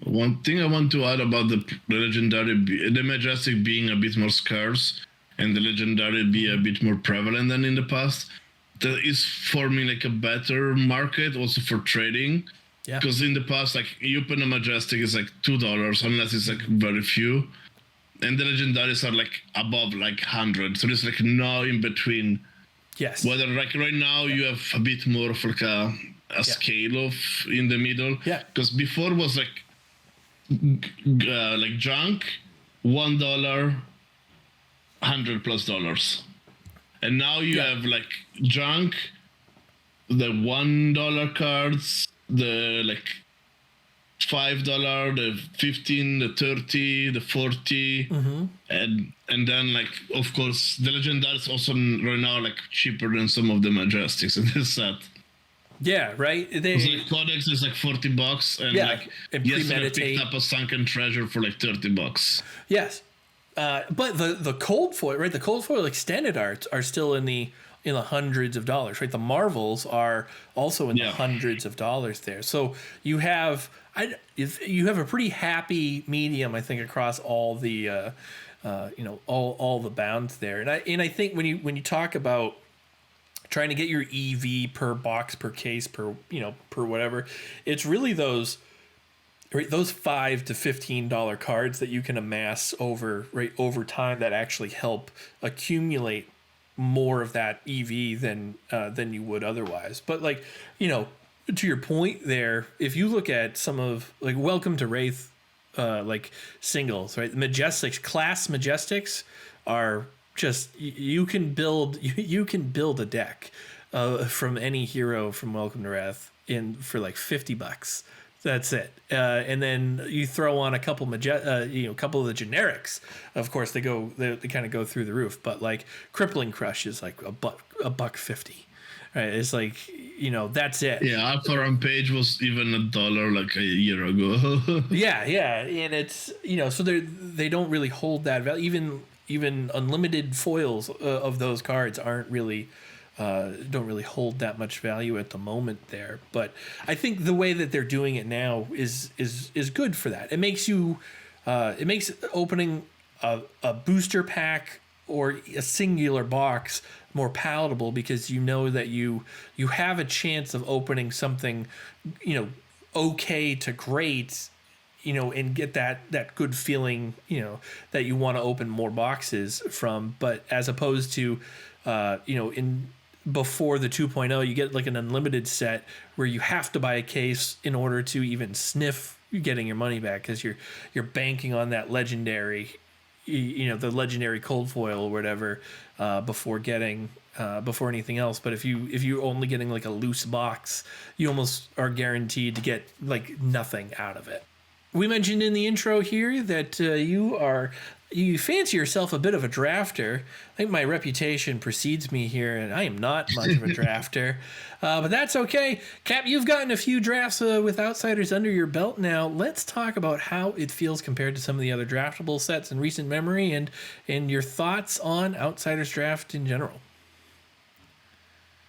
One thing I want to add about the legendary, the Majestic being a bit more scarce and the legendary be a bit more prevalent than in the past, that is for me like a better market also for trading. Yeah. Because in the past, like you open a Majestic is like $2 unless it's like very few, and the legendaries are like above like 100. So there's like no in between. Yes. Whether like right now you have a bit more of like a scale of in the middle. Yeah. Because before was like junk, $1, $100+. And now you have like junk, the $1 cards, the like $5, the 15, the 30, the 40, and then like of course the legendaries also right now like cheaper than some of the Majestics in this set. Yeah, right. Like Codex is like $40, and like yesterday I picked up a Sunken Treasure for like $30. Yes, but the cold foil, right? The cold foil extended arts are still in the hundreds of dollars, right? The Marvels are also in the hundreds of dollars there. So you have a pretty happy medium, I think, across all the all the bounds there. And I think when you talk about trying to get your EV per box, per case, per whatever, it's really those $5 to $15 cards that you can amass over time that actually help accumulate more of that EV than you would otherwise. But like, to your point there, if you look at some of like Welcome to Wraith like singles, right? Majestics, class Majestics are just you can build a deck from any hero from Welcome to Wrath for like $50. That's it. And then you throw on a couple couple of the generics. Of course, they kind of go through the roof. But like Crippling Crush is like $1.50. Right? It's like that's it. Yeah, Alpha Rampage was even $1 like a year ago. yeah, and it's so they don't really hold that value. Even even unlimited foils of those cards aren't really don't really hold that much value at the moment there. But I think the way that they're doing it now is good for that. It makes you it makes opening a booster pack or a singular box more palatable, because you know that you have a chance of opening something, okay to great, and get that good feeling, that you want to open more boxes from. But as opposed to, in before the 2.0, you get like an unlimited set where you have to buy a case in order to even sniff getting your money back, because you're banking on that legendary, the legendary cold foil or whatever, before getting before anything else. But if you only getting like a loose box, you almost are guaranteed to get like nothing out of it. We mentioned in the intro here that you fancy yourself a bit of a drafter. I think my reputation precedes me here, and I am not much of a drafter. But that's okay. Cap, you've gotten a few drafts with Outsiders under your belt now. Let's talk about how it feels compared to some of the other draftable sets in recent memory, and your thoughts on Outsiders draft in general.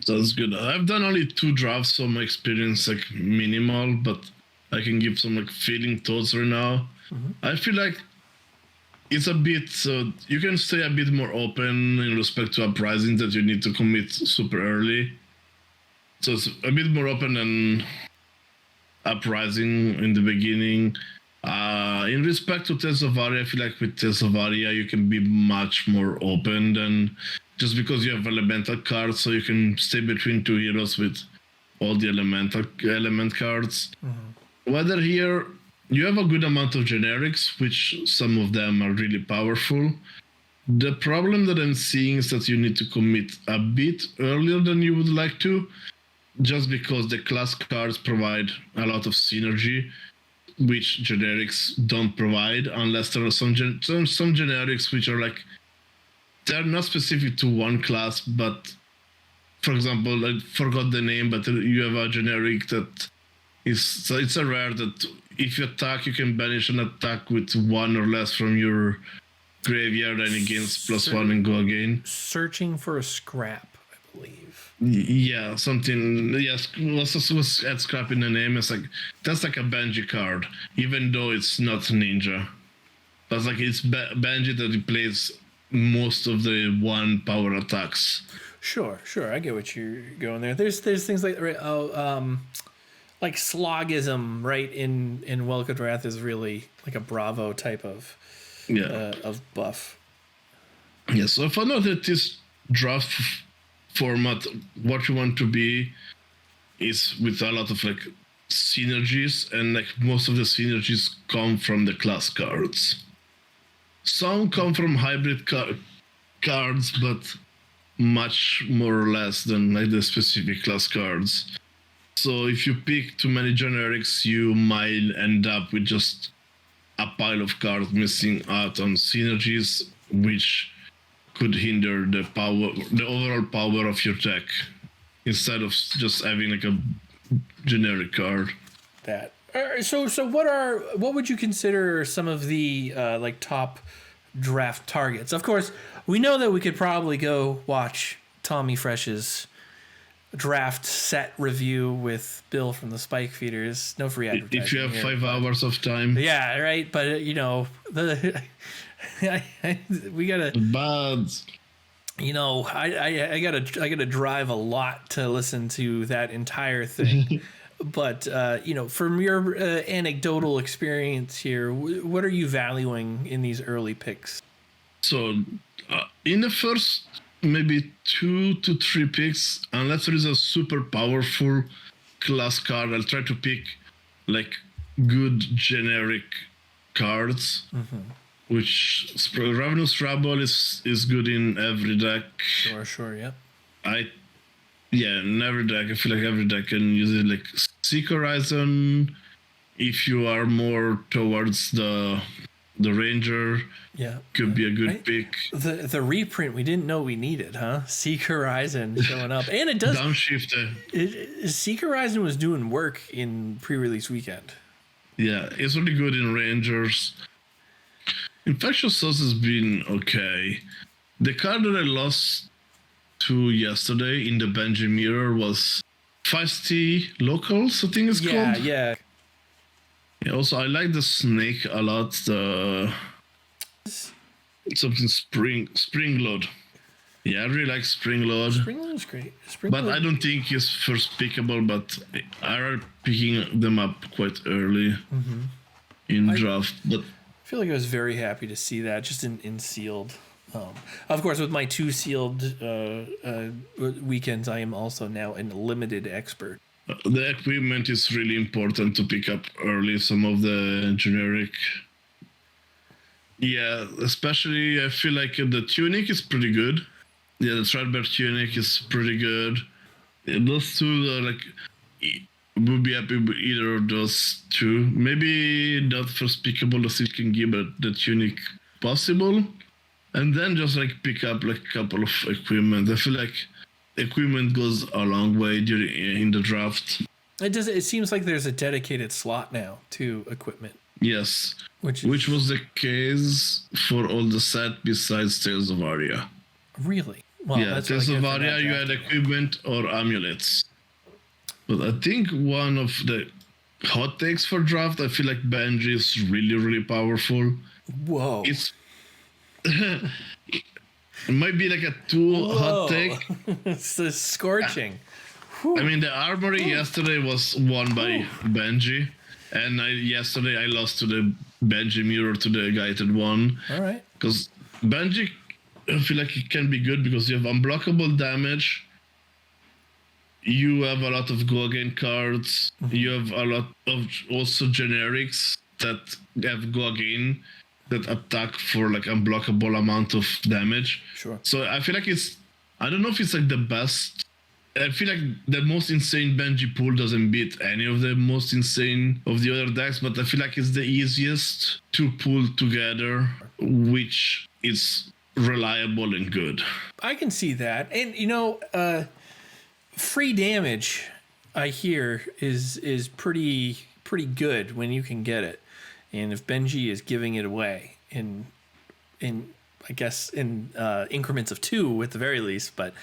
Sounds good. I've done only 2 drafts, so my experience like minimal, but I can give some like feeling thoughts right now. Mm-hmm. I feel like it's a bit, you can stay a bit more open in respect to uprisings that you need to commit super early. So it's a bit more open than uprising in the beginning. In respect to Tales of Aria, I feel like with Tales of Aria, you can be much more open than just because you have elemental cards, so you can stay between 2 heroes with all the element cards. Mm-hmm. Whether here you have a good amount of generics, which some of them are really powerful. The problem that I'm seeing is that you need to commit a bit earlier than you would like to, just because the class cards provide a lot of synergy, which generics don't provide, unless there are some generics which are like, they're not specific to one class, but for example, I forgot the name, but you have a generic that is, it's a rare that if you attack, you can banish an attack with 1 or less from your graveyard, and it gains +1 and go again. Searching for a scrap, I believe. Yeah, something. Yes, let's add scrap in the name. It's like, that's like a Banji card, even though it's not ninja. That's like, it's Banji that it plays most of the 1 power attacks. Sure, I get what you're going there. There's things like like Slogism, right? In Welcome Wrath is really like a Bravo type of buff. Yeah, so if I know that this draft format, what you want to be, is with a lot of like synergies, and like most of the synergies come from the class cards. Some come from hybrid cards, but much more or less than like the specific class cards. So if you pick too many generics, you might end up with just a pile of cards missing out on synergies, which could hinder the overall power of your deck, instead of just having like a generic card. That. So what would you consider some of the like top draft targets? Of course, we know that we could probably go watch Tommy Fresh's draft set review with Bill from the Spike Feeders. No free advertising. If you have 5 hours of time. Yeah, right. But we gotta. Bad. I gotta drive a lot to listen to that entire thing. But from your anecdotal experience here, what are you valuing in these early picks? So, in the first maybe 2 to 3 picks, unless there is a super powerful class card, I'll try to pick like good generic cards. Mm-hmm. Which Ravenous Rabble is good in every deck. Sure, yeah. In every deck, I feel like every deck can use it. Like Seek Horizon, if you are more towards the Ranger, could be a good pick. The reprint we didn't know we needed, huh? Seek Horizon showing up, and it does. Downshift. Seek Horizon was doing work in pre-release weekend. Yeah, it's really good in Rangers. Infectious Sauce has been okay. The card that I lost to yesterday in the Benji Mirror was Feisty Locals, I think it's called. Yeah. Yeah, also, I like the snake a lot. The something Springload. Yeah, I really like Springload. Springload's great. But I don't think it's first pickable, but I are picking them up quite early in draft. But I feel like I was very happy to see that just in sealed. Of course, with my 2 sealed weekends, I am also now a limited expert. the equipment is really important to pick up early. Some of the generic. Yeah, especially I feel like the tunic is pretty good. Yeah, the Threadbare tunic is pretty good. Yeah, those two are like would be happy with either of those two. Maybe not first pickable the Silken Gear, but the tunic possible. And then just like pick up like a couple of equipment. I feel like equipment goes a long way in the draft. It seems like there's a dedicated slot now to equipment. Yes. Which was the case for all the set besides Tales of Aria. Really? Well, yeah, Tales of Aria, you had equipment or amulets. But I think one of the hot takes for draft, I feel like Benji is really, really powerful. Whoa. It's it might be like a too hot take. It's scorching. I mean, the armory yesterday was won by Benji. And yesterday I lost to the Benji mirror to the guy that won. All right. Because Benji, I feel like it can be good because you have unblockable damage. You have a lot of go again cards. You have a lot of also generics that have go again that attack for like unblockable amount of damage. Sure. So I feel like I don't know if it's like the best. I feel like the most insane Benji pool doesn't beat any of the most insane of the other decks, but I feel like it's the easiest to pull together, which is reliable and good. I can see that. And, free damage, I hear, is pretty good when you can get it. And if Benji is giving it away in I guess in increments of 2 at the very least, but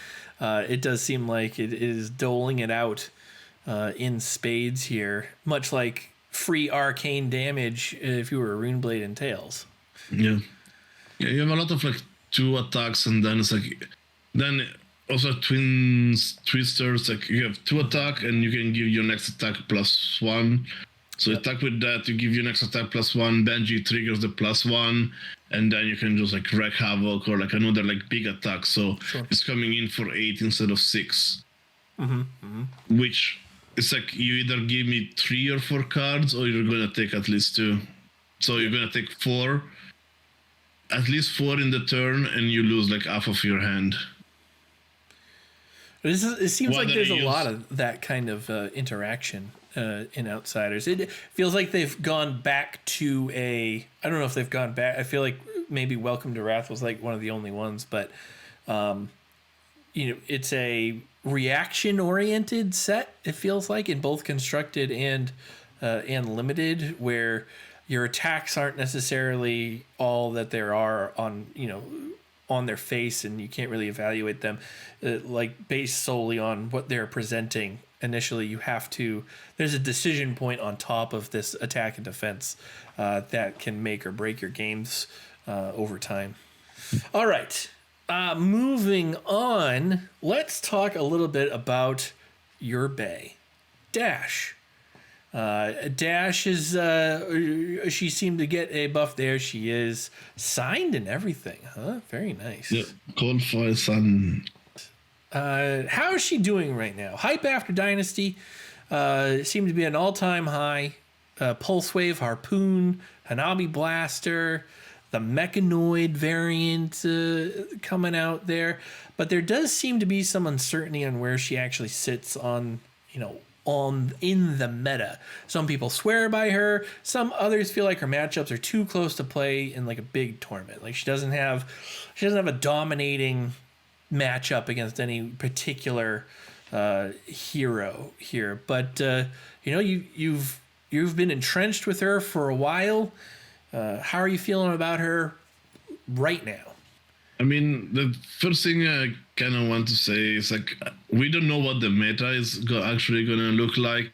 it does seem like it is doling it out in spades here, much like free arcane damage if you were a Runeblade and Tails. Yeah, you have a lot of like 2 attacks, and then it's like then also twisters. Like you have 2 attack, and you can give your next attack +1. So attack with that, you give your next attack +1. Benji triggers the +1, and then you can just like wreak havoc or like another like big attack. So it's coming in for 8 instead of 6. Which it's like you either give me 3 or 4 cards, or you're gonna take at least 2. So you're gonna take 4, at least 4 in the turn, and you lose like half of your hand. It seems like there's a lot of that kind of interaction in Outsiders. It feels like they've gone back to I don't know if they've gone back. I feel like maybe Welcome to Wrath was like one of the only ones, but it's a reaction-oriented set. It feels like in both constructed and limited, where your attacks aren't necessarily all that there are on their face, and you can't really evaluate them like based solely on what they're presenting. Initially, there's a decision point on top of this attack and defense that can make or break your games over time. All right, moving on, let's talk a little bit about your Bay. Dash. Dash is, she seemed to get a buff there. She is signed and everything, huh? Very nice. Yeah, Cold Fire Sun. How is she doing right now? Hype after Dynasty seemed to be an all-time high. Pulse Wave, Harpoon, Hanabi Blaster, the Mechanoid variant coming out there. But there does seem to be some uncertainty on where she actually sits on in the meta. Some people swear by her. Some others feel like her matchups are too close to play in like a big tournament. Like she doesn't have a dominating matchup against any particular hero here. But you've been entrenched with her for a while. How are you feeling about her right now? I mean, the first thing I kind of want to say is like we don't know what the meta is actually gonna look like.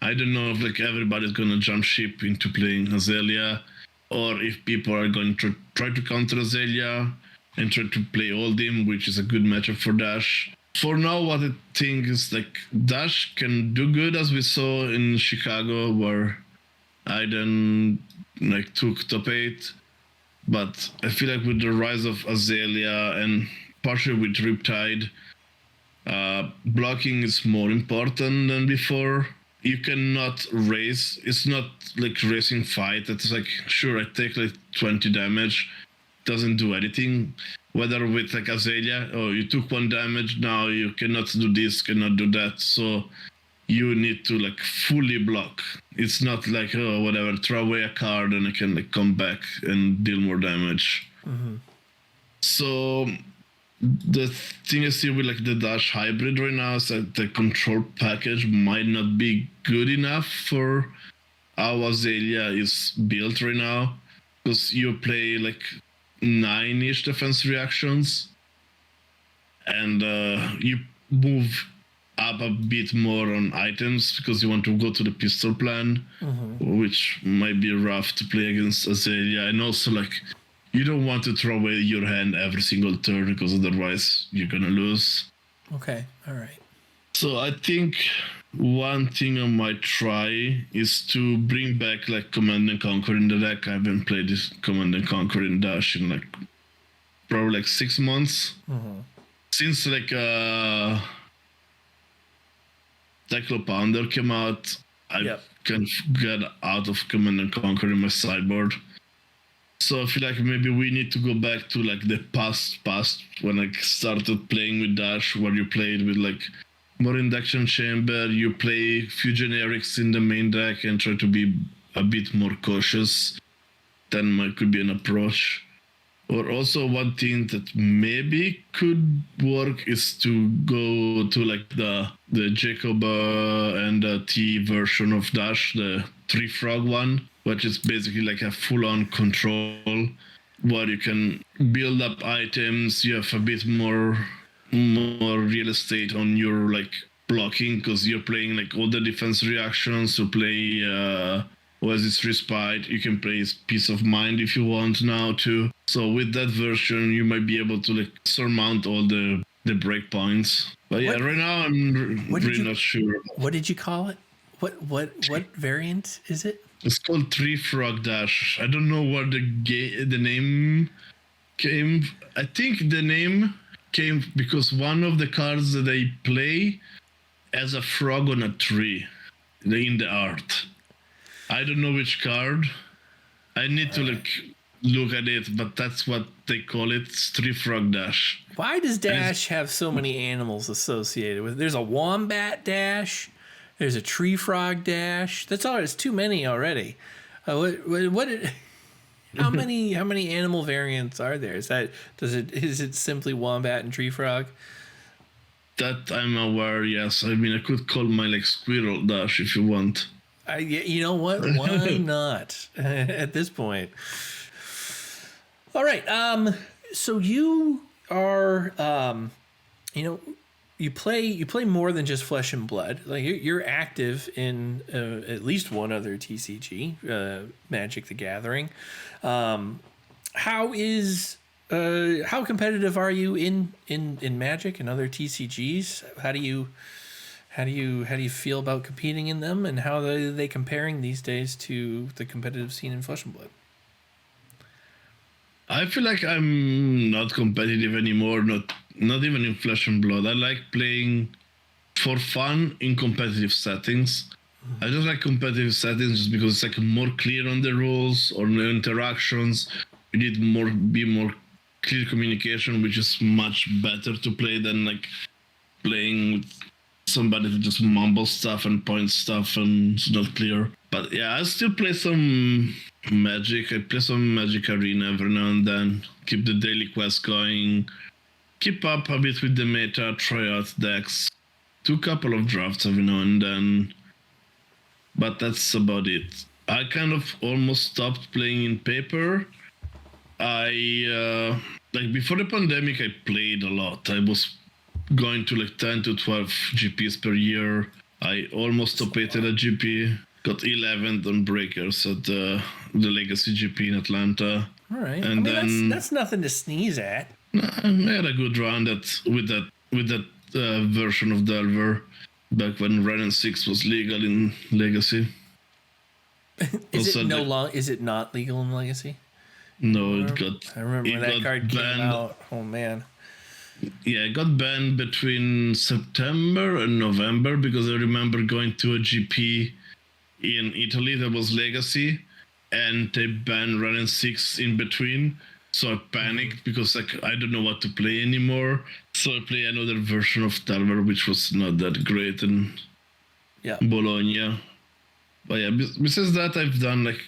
I don't know if like everybody's gonna jump ship into playing Azalea, or if people are going to try to counter Azalea and try to play Oldhim, which is a good matchup for Dash. For now, what I think is like Dash can do good, as we saw in Chicago, where Aiden like took top 8. But I feel like with the rise of Azalea and partially with Riptide, blocking is more important than before. You cannot race. It's not like racing fight. It's like, sure, I take like 20 damage. Doesn't do anything. Whether with like Azalea, oh, you took 1 damage, now you cannot do this, cannot do that. So you need to like fully block. It's not like, oh, whatever, throw away a card and I can like come back and deal more damage. Mm-hmm. So the thing I see with like the Dash hybrid right now is that the control package might not be good enough for how Azalea is built right now. Because you play like 9-ish defense reactions and you move up a bit more on items because you want to go to the pistol plan, which might be rough to play against Azalea. And also, like, you don't want to throw away your hand every single turn because otherwise you're gonna lose. Okay, all right. So I think one thing I might try is to bring back like Command and Conquer in the deck. I haven't played this Command and Conquer in Dash in like probably like 6 months. Since like Tackle Pounder came out, I kind of got out of Command and Conquer in my sideboard. So I feel like maybe we need to go back to like the past when I started playing with Dash, where you played with like more induction chamber, you play few generics in the main deck and try to be a bit more cautious. Then could be an approach. Or also one thing that maybe could work is to go to like the Jacob and the T version of Dash, the 3-frog one, which is basically like a full-on control where you can build up items, you have a bit more real estate on your like blocking because you're playing like all the defense reactions to play Oasis Respite. You can play Peace of Mind if you want now too. So with that version, you might be able to like surmount all the breakpoints. But yeah, right now I'm really not sure. What did you call it? What variant is it? It's called 3-frog Dash. I don't know where the name came. I think the name came because one of the cards that they play has a frog on a tree in the art. I don't know which card. I need to like look at it, but that's what they call it. It's 3-frog Dash. Why does Dash have so many animals associated with it? There's a wombat Dash. There's a tree frog Dash. That's all. There's too many already. How many animal variants are there? Is it simply wombat and tree frog? That I'm aware. Yes. I mean, I could call my like squirrel Dash if you want. You know what? Why not at this point? All right. So you are, you play more than just Flesh and Blood. Like you're active in at least one other TCG, Magic: The Gathering. How competitive are you in Magic and other TCGs? How do you feel about competing in them, and how are they comparing these days to the competitive scene in Flesh and Blood? I feel like I'm not competitive anymore, not even in Flesh and Blood. I like playing for fun in competitive settings. I just like competitive settings just because it's like more clear on the rules or the interactions. You need be more clear communication, which is much better to play than like playing with somebody that just mumbles stuff and points stuff and it's not clear. But yeah, I still play some Magic. I play some Magic Arena every now and then. Keep the daily quest going. Keep up a bit with the meta. Try out decks. Do a couple of drafts every now and then. But that's about it. I kind of almost stopped playing in paper. I like before the pandemic, I played a lot. I was going to like 10 to 12 GPs per year. I almost topated a GP. Got 11th on breakers at the Legacy GP in Atlanta. All right. And then that's nothing to sneeze at. I had a good run with that version of Delver back when Ren 6 was legal in Legacy. Is it not legal in Legacy? No, I remember when that card came banned. out. Oh man. Yeah, it got banned between September and November because I remember going to a GP in Italy that was Legacy, and they banned Ren 6 in between. So I panicked because like I don't know what to play anymore. So I play another version of Delver, which was not that great in Bologna. But yeah, besides that, I've done like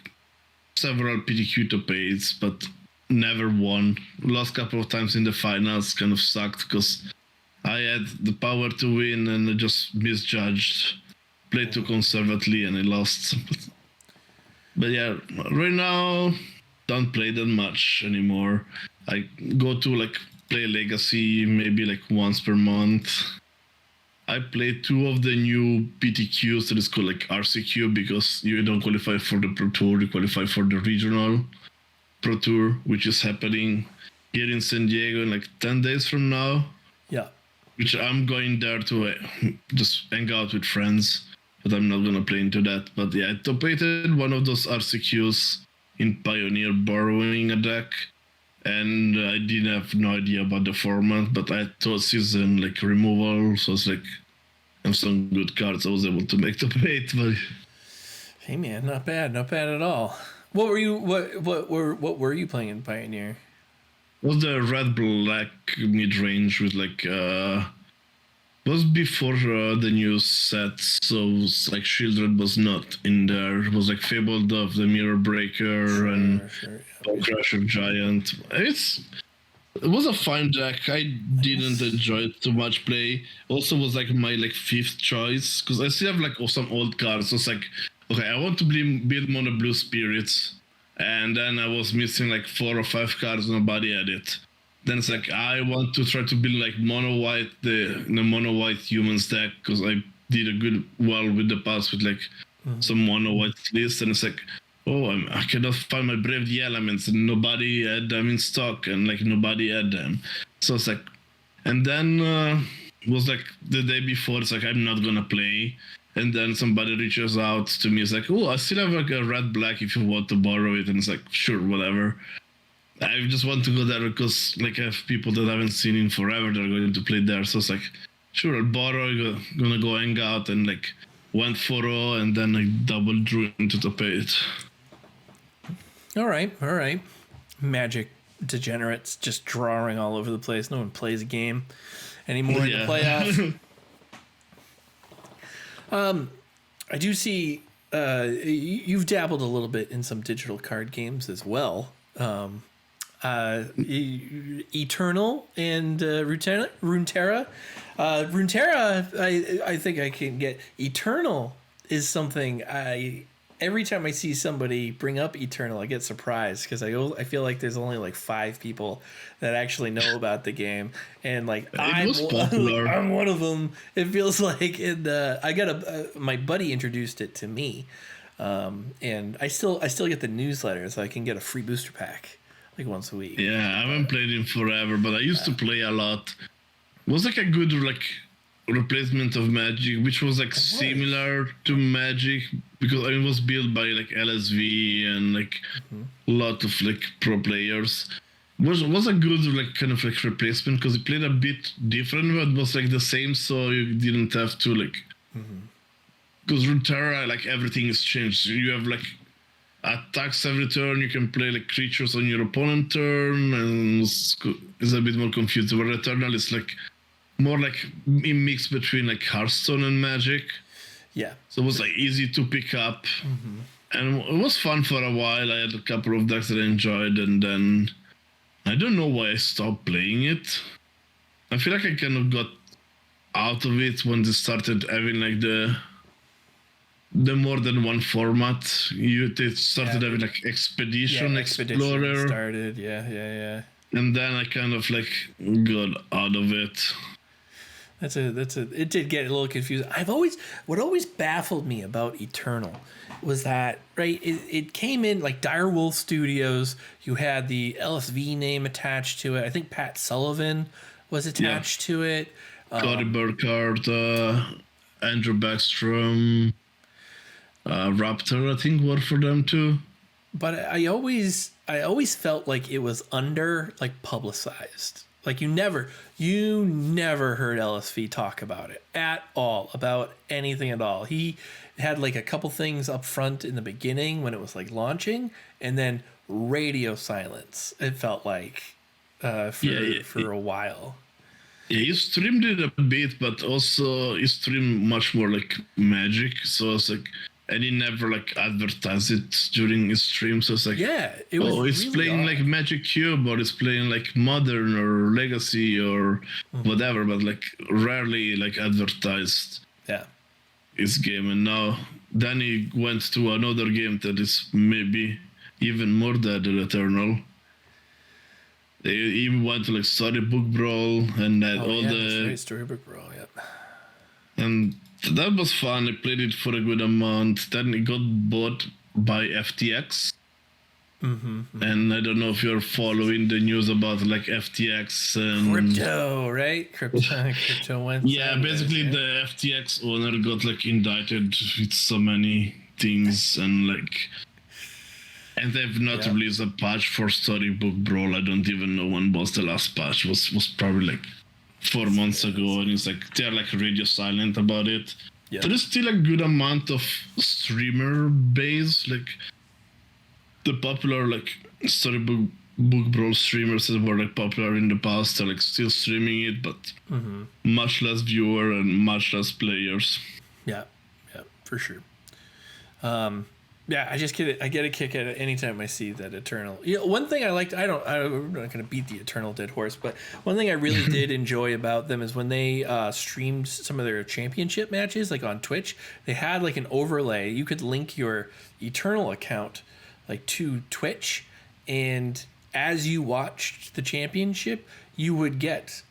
several PTQ topades, but never won. Lost a couple of times in the finals, kind of sucked because I had the power to win and I just misjudged. Played too conservatively and I lost. But yeah, right now, don't play that much anymore. I go to like play Legacy maybe like once per month. I played 2 of the new PTQs that is called like RCQ because you don't qualify for the Pro Tour, you qualify for the regional Pro Tour, which is happening here in San Diego in like 10 days from now. Yeah. Which I'm going there to just hang out with friends, but I'm not gonna play into that. But yeah, I topated one of those RCQs in Pioneer borrowing a deck, and I didn't have no idea about the format, but I thought season like removal, so it's like I have some good cards. I was able to make topate, but Hey man, not bad at all. What were you playing in Pioneer? was the red black mid range with like was before the new set, so it was like Shieldred was not in there. It was like Fabled of the Mirror Breaker and Crusher Giant. It was a fine deck. I didn't enjoy it too much play. Also was like my like 5th choice because I still have like some old cards. So it's like, okay, I want to build Mono Blue Spirits, and then I was missing like 4 or 5 cards. Nobody had it. Then it's like I want to try to build like mono white the mono white humans deck because I did a good with the past with like some mono white list, and it's like, oh, I cannot find my Brave the Elements, and nobody had them in stock, and like nobody had them. So it's like, and then it was like the day before, it's like I'm not gonna play, and then somebody reaches out to me, it's like, oh, I still have like a red black if you want to borrow it, and it's like, sure, whatever. I just want to go there because like I have people that I haven't seen in forever that are going to play there, so it's like, sure, I'll borrow, gonna go hang out, and like went 4-0, and then I double drew into the page. All right. Magic degenerates just drawing all over the place. No one plays a game anymore in the playoffs. I do see you've dabbled a little bit in some digital card games as well. Eternal and Runeterra. Runeterra, I think I can get. Eternal is something every time I see somebody bring up Eternal, I get surprised because I feel like there's only like 5 people that actually know about the game, and like I'm one of them. It feels like I got my buddy introduced it to me, and I still get the newsletter, so I can get a free booster pack like once a week. Yeah, I haven't played in forever, but I used to play a lot. It was like a good like replacement of Magic, which was like similar to Magic because it was built by like LSV and like a lot of like pro players. Was a good like kind of like replacement because it played a bit different, but was like the same, so you didn't have to like because Runeterra like everything is changed. So you have like attacks every turn. You can play like creatures on your opponent turn, and it's a bit more confusing. But Eternal is like more like a mix between like Hearthstone and Magic. Yeah. So it was like easy to pick up, and it was fun for a while. I had a couple of decks that I enjoyed, and then I don't know why I stopped playing it. I feel like I kind of got out of it when they started having like the the more than one format. They started having like Expedition Explorer, started, yeah. and then I kind of like got out of it. It did get a little confusing. What always baffled me about Eternal was that, right, it came in like Direwolf Studios. You had the LSV name attached to it. I think Pat Sullivan was attached to it. Cody Burkhardt, Andrew Backstrom, Raptor, I think, worked for them too. But I always felt like it was under like publicized. Like you never heard LSV talk about it at all, about anything at all. He had like a couple things up front in the beginning when it was like launching, and then radio silence. It felt like for a while. Yeah, he streamed it a bit, but also he streamed much more like Magic. So it's like, and he never like advertised it during his stream. So it's like, it was. Oh, it's really playing odd. like Magic Cube, or it's playing like Modern or Legacy or whatever, but like rarely like advertised his game. And now then he went to another game that is maybe even more dead than Eternal. They even went to like Storybook Brawl and that that's right, Storybook Brawl, and that was fun. I played it for a good amount. Then it got bought by FTX. And I don't know if you're following the news about like FTX and crypto, right? Crypto went. Yeah, basically the FTX owner got like indicted with so many things and they've not released a patch for Storybook Brawl. I don't even know when was the last patch. Was probably like 4 months ago, and it's like they're like radio silent about it. Yeah. There is still a good amount of streamer base, like the popular like Storybook Brawl streamers that were like popular in the past are like still streaming it, but much less viewer and much less players. Yeah, for sure. I just get it. I get a kick at it anytime I see that Eternal. One thing I liked. I'm not going to beat the Eternal dead horse, but one thing I really did enjoy about them is when they streamed some of their championship matches, like on Twitch. They had like an overlay. You could link your Eternal account like to Twitch, and as you watched the championship, you would get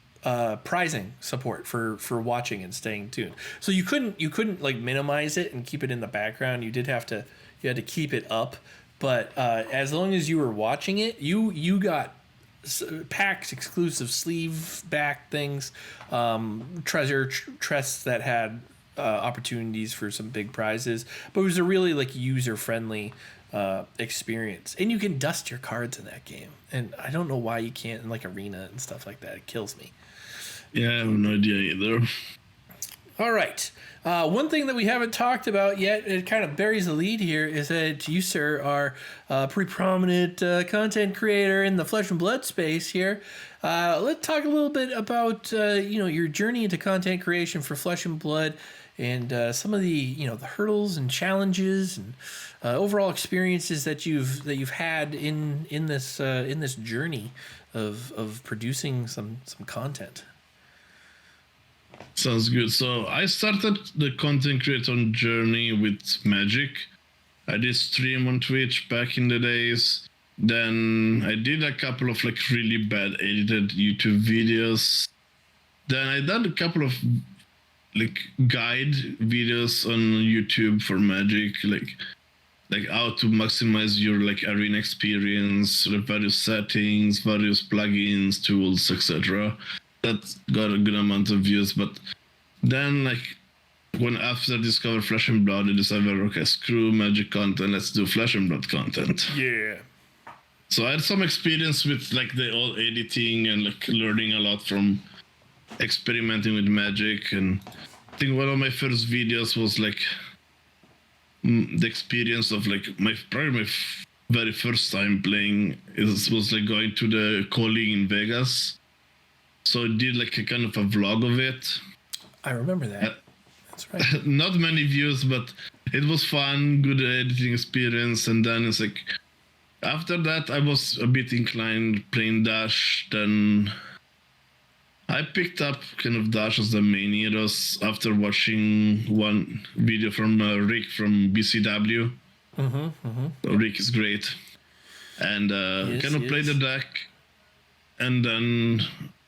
prizing support for watching and staying tuned. So you couldn't like minimize it and keep it in the background. You had to keep it up, but as long as you were watching it, you got packs, exclusive sleeve back things, treasure chests that had opportunities for some big prizes. But it was a really like user friendly experience, and you can dust your cards in that game. And I don't know why you can't in like arena and stuff like that. It kills me. Yeah, I have no idea either. All right. One thing that we haven't talked about yet, it kind of buries the lead here, is that you, sir, are a pretty prominent content creator in the Flesh and Blood space here. Let's talk a little bit about your journey into content creation for Flesh and Blood, and some of the the hurdles and challenges and overall experiences that you've had in this journey of producing some content. Sounds good. So I started the content creator journey with Magic. I did stream on Twitch back in the days. Then I did a couple of like really bad edited YouTube videos. Then I did a couple of like guide videos on YouTube for Magic, like how to maximize your like arena experience, the various settings, various plugins, tools, etc. That got a good amount of views, but then like when after I discovered Flesh and Blood, I decided, okay, screw Magic content, let's do Flesh and Blood content. Yeah. So I had some experience with like the old editing and like learning a lot from experimenting with Magic, and I think one of my first videos was like the experience of like my very first time playing was like going to the calling in Vegas. So I did like a kind of a vlog of it. I remember that. That's right. Not many views, but it was fun, good editing experience. And then it's like, after that, I was a bit inclined playing Dash. Then I picked up kind of Dash as the main heroes after watching one video from Rick from BCW. Rick is great. And kind of played the deck. And then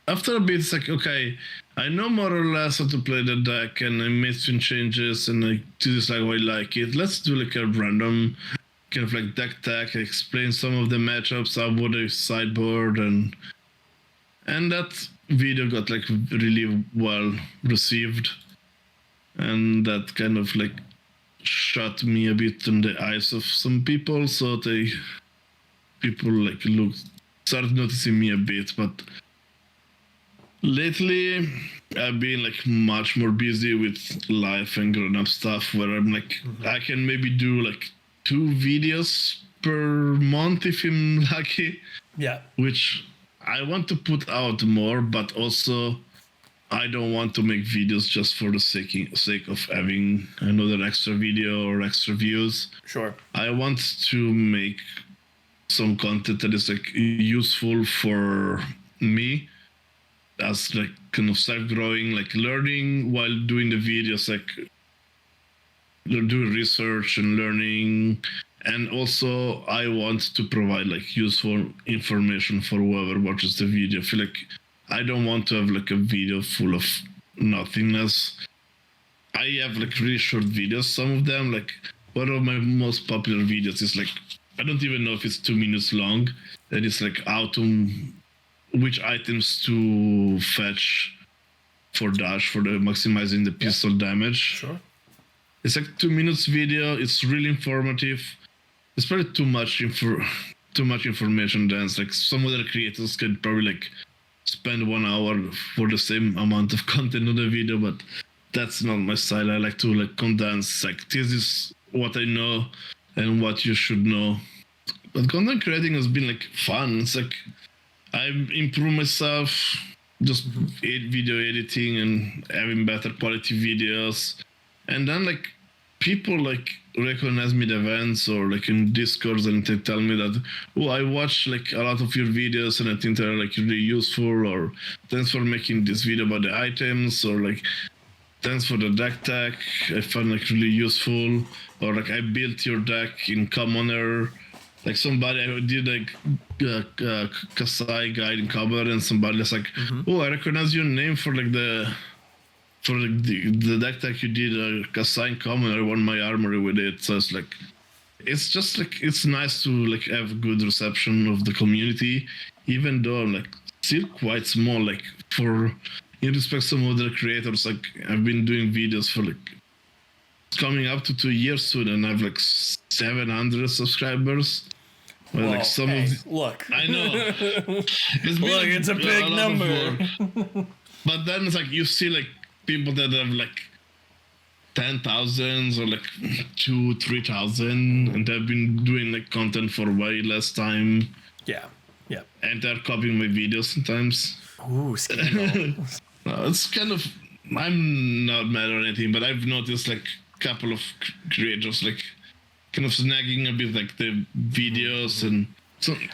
after a bit, it's like, okay, I know more or less how to play the deck, and I made some changes, and I do this like how I like it. Let's do like a random kind of like deck tech, explain some of the matchups, how would I sideboard, and that video got like really well received, and that kind of like shut me a bit in the eyes of some people, so people like started noticing me a bit. But lately I've been like much more busy with life and grown-up stuff, where I'm like I can maybe do like 2 videos per month if I'm lucky. Yeah. Which I want to put out more, but also I don't want to make videos just for the sake of having another extra video or extra views. Sure. I want to make some content that is like useful for me as like kind of self-growing, like learning while doing the videos, like doing research and learning. And also I want to provide like useful information for whoever watches the video. I feel like I don't want to have like a video full of nothingness. I have like really short videos, some of them, like one of my most popular videos is like, I don't even know if it's 2 minutes long. That is like which items to fetch for dash for the maximizing the pistol damage. Sure. It's like 2 minutes video. It's really informative. It's probably too much information. Then it's like some other creators could probably like spend 1 hour for the same amount of content on the video, but that's not my style. I like to like condense, like this is what I know and what you should know. But content creating has been like fun. It's like I've improved myself, just video editing and having better quality videos. And then like people like recognize me at events or like in Discord, and they tell me that, oh, I watch like a lot of your videos and I think they're like really useful, or thanks for making this video about the items, or like thanks for the deck tech, I found like really useful, or like I built your deck in Commoner. Like somebody I did like Kasai guide in Cover, and somebody was like, oh, I recognize your name for like the deck tech you did, Kasai in Common. I won my armory with it. So it's like, it's just like, it's nice to like have good reception of the community, even though I'm like still quite small. Like for in respect some other creators, like I've been doing videos for like coming up to 2 years soon, and I have like 700 subscribers. Well, well, like some hey, of look. I know. It's a big number. But then it's like you see like people that have like 10,000 or like 2,000-3,000, and they've been doing like content for way less time. Yeah. Yeah. And they're copying my videos sometimes. Ooh, scandal. It's kind of, I'm not mad or anything, but I've noticed like a couple of creators like kind of snagging a bit like the videos, and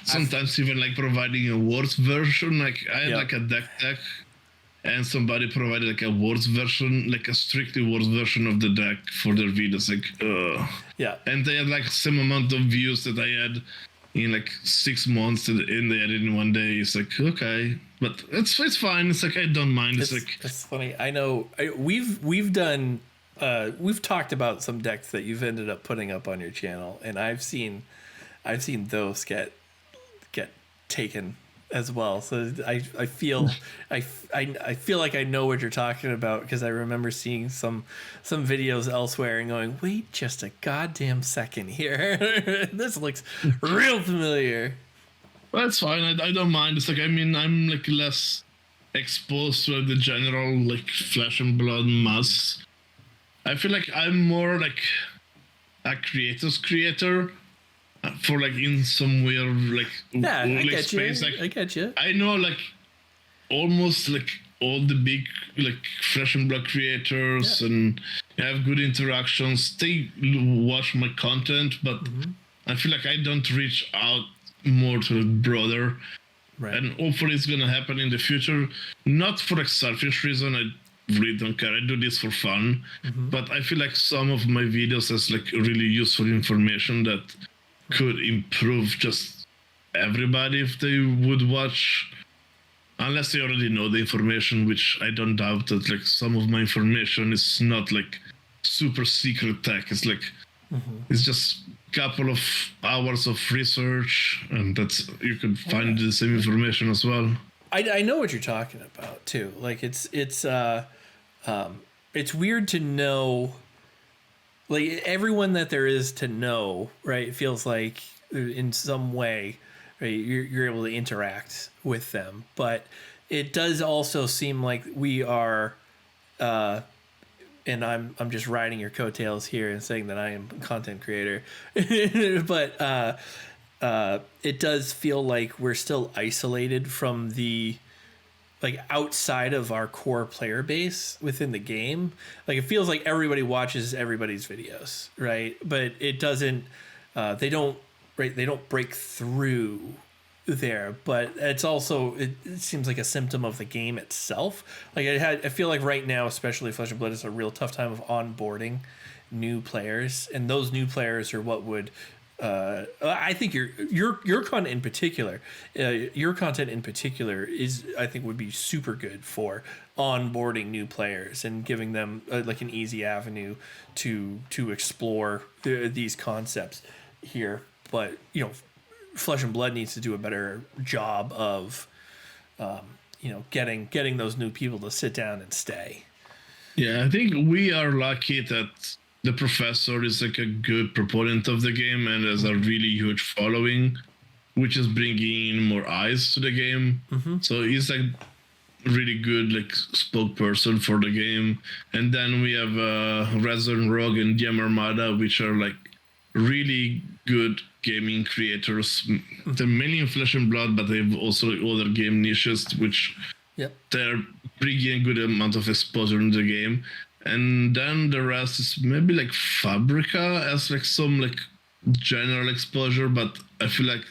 sometimes even like providing a worse version. Like I had like a deck tech, and somebody provided like a worse version, like a strictly worse version of the deck for their videos. Like, yeah. And they had like same amount of views that I had in like 6 months, and they had it in 1 day. It's like, okay, but it's fine. It's like I don't mind. It's like, it's funny. I know we've done. We've talked about some decks that you've ended up putting up on your channel, and I've seen those get taken as well. So I feel like I know what you're talking about, because I remember seeing some videos elsewhere and going, wait just a goddamn second here. This looks real familiar. That's fine. I don't mind. It's like, I mean, I'm like less exposed to the general like flesh and blood mass. I feel like I'm more like a creator's creator for like in some weird like I get space. you. Like, I get you. I know like almost like all the big like flesh and blood creators, and have good interactions. They watch my content, but I feel like I don't reach out more to the broader Right. And hopefully it's gonna happen in the future. Not for a selfish reason. I really don't care. I do this for fun. But I feel like some of my videos has like really useful information that could improve just everybody if they would watch. Unless they already know the information, which I don't doubt that like some of my information is not like super secret tech. It's like it's just a couple of hours of research, and that's you can find the same information as well. I know what you're talking about too. Like it's weird to know, like everyone that there is to know, right? It feels like in some way, right, you're able to interact with them, but it does also seem like we are, and I'm just riding your coattails here and saying that I am a content creator, but it does feel like we're still isolated from the, like, outside of our core player base within the game. Like it feels like everybody watches everybody's videos, right? But it doesn't, they don't break through there, but it's also, it seems like a symptom of the game itself. Like I feel like right now, especially Flesh and Blood, is a real tough time of onboarding new players, and those new players are what would, I think your content in particular, is, I think, would be super good for onboarding new players and giving them like an easy avenue to explore these concepts here. But you know, Flesh and Blood needs to do a better job of getting those new people to sit down and stay. Yeah, I think we are lucky that the professor is like a good proponent of the game and has a really huge following, which is bringing in more eyes to the game. So he's like really good like spokesperson for the game. And then we have Resident Rogue and DM Armada, which are like really good gaming creators. They're mainly in Flesh and Blood, but they have also like other game niches, which they're bringing a good amount of exposure in the game. And then the rest is maybe like Fabrica as like some like general exposure, but I feel like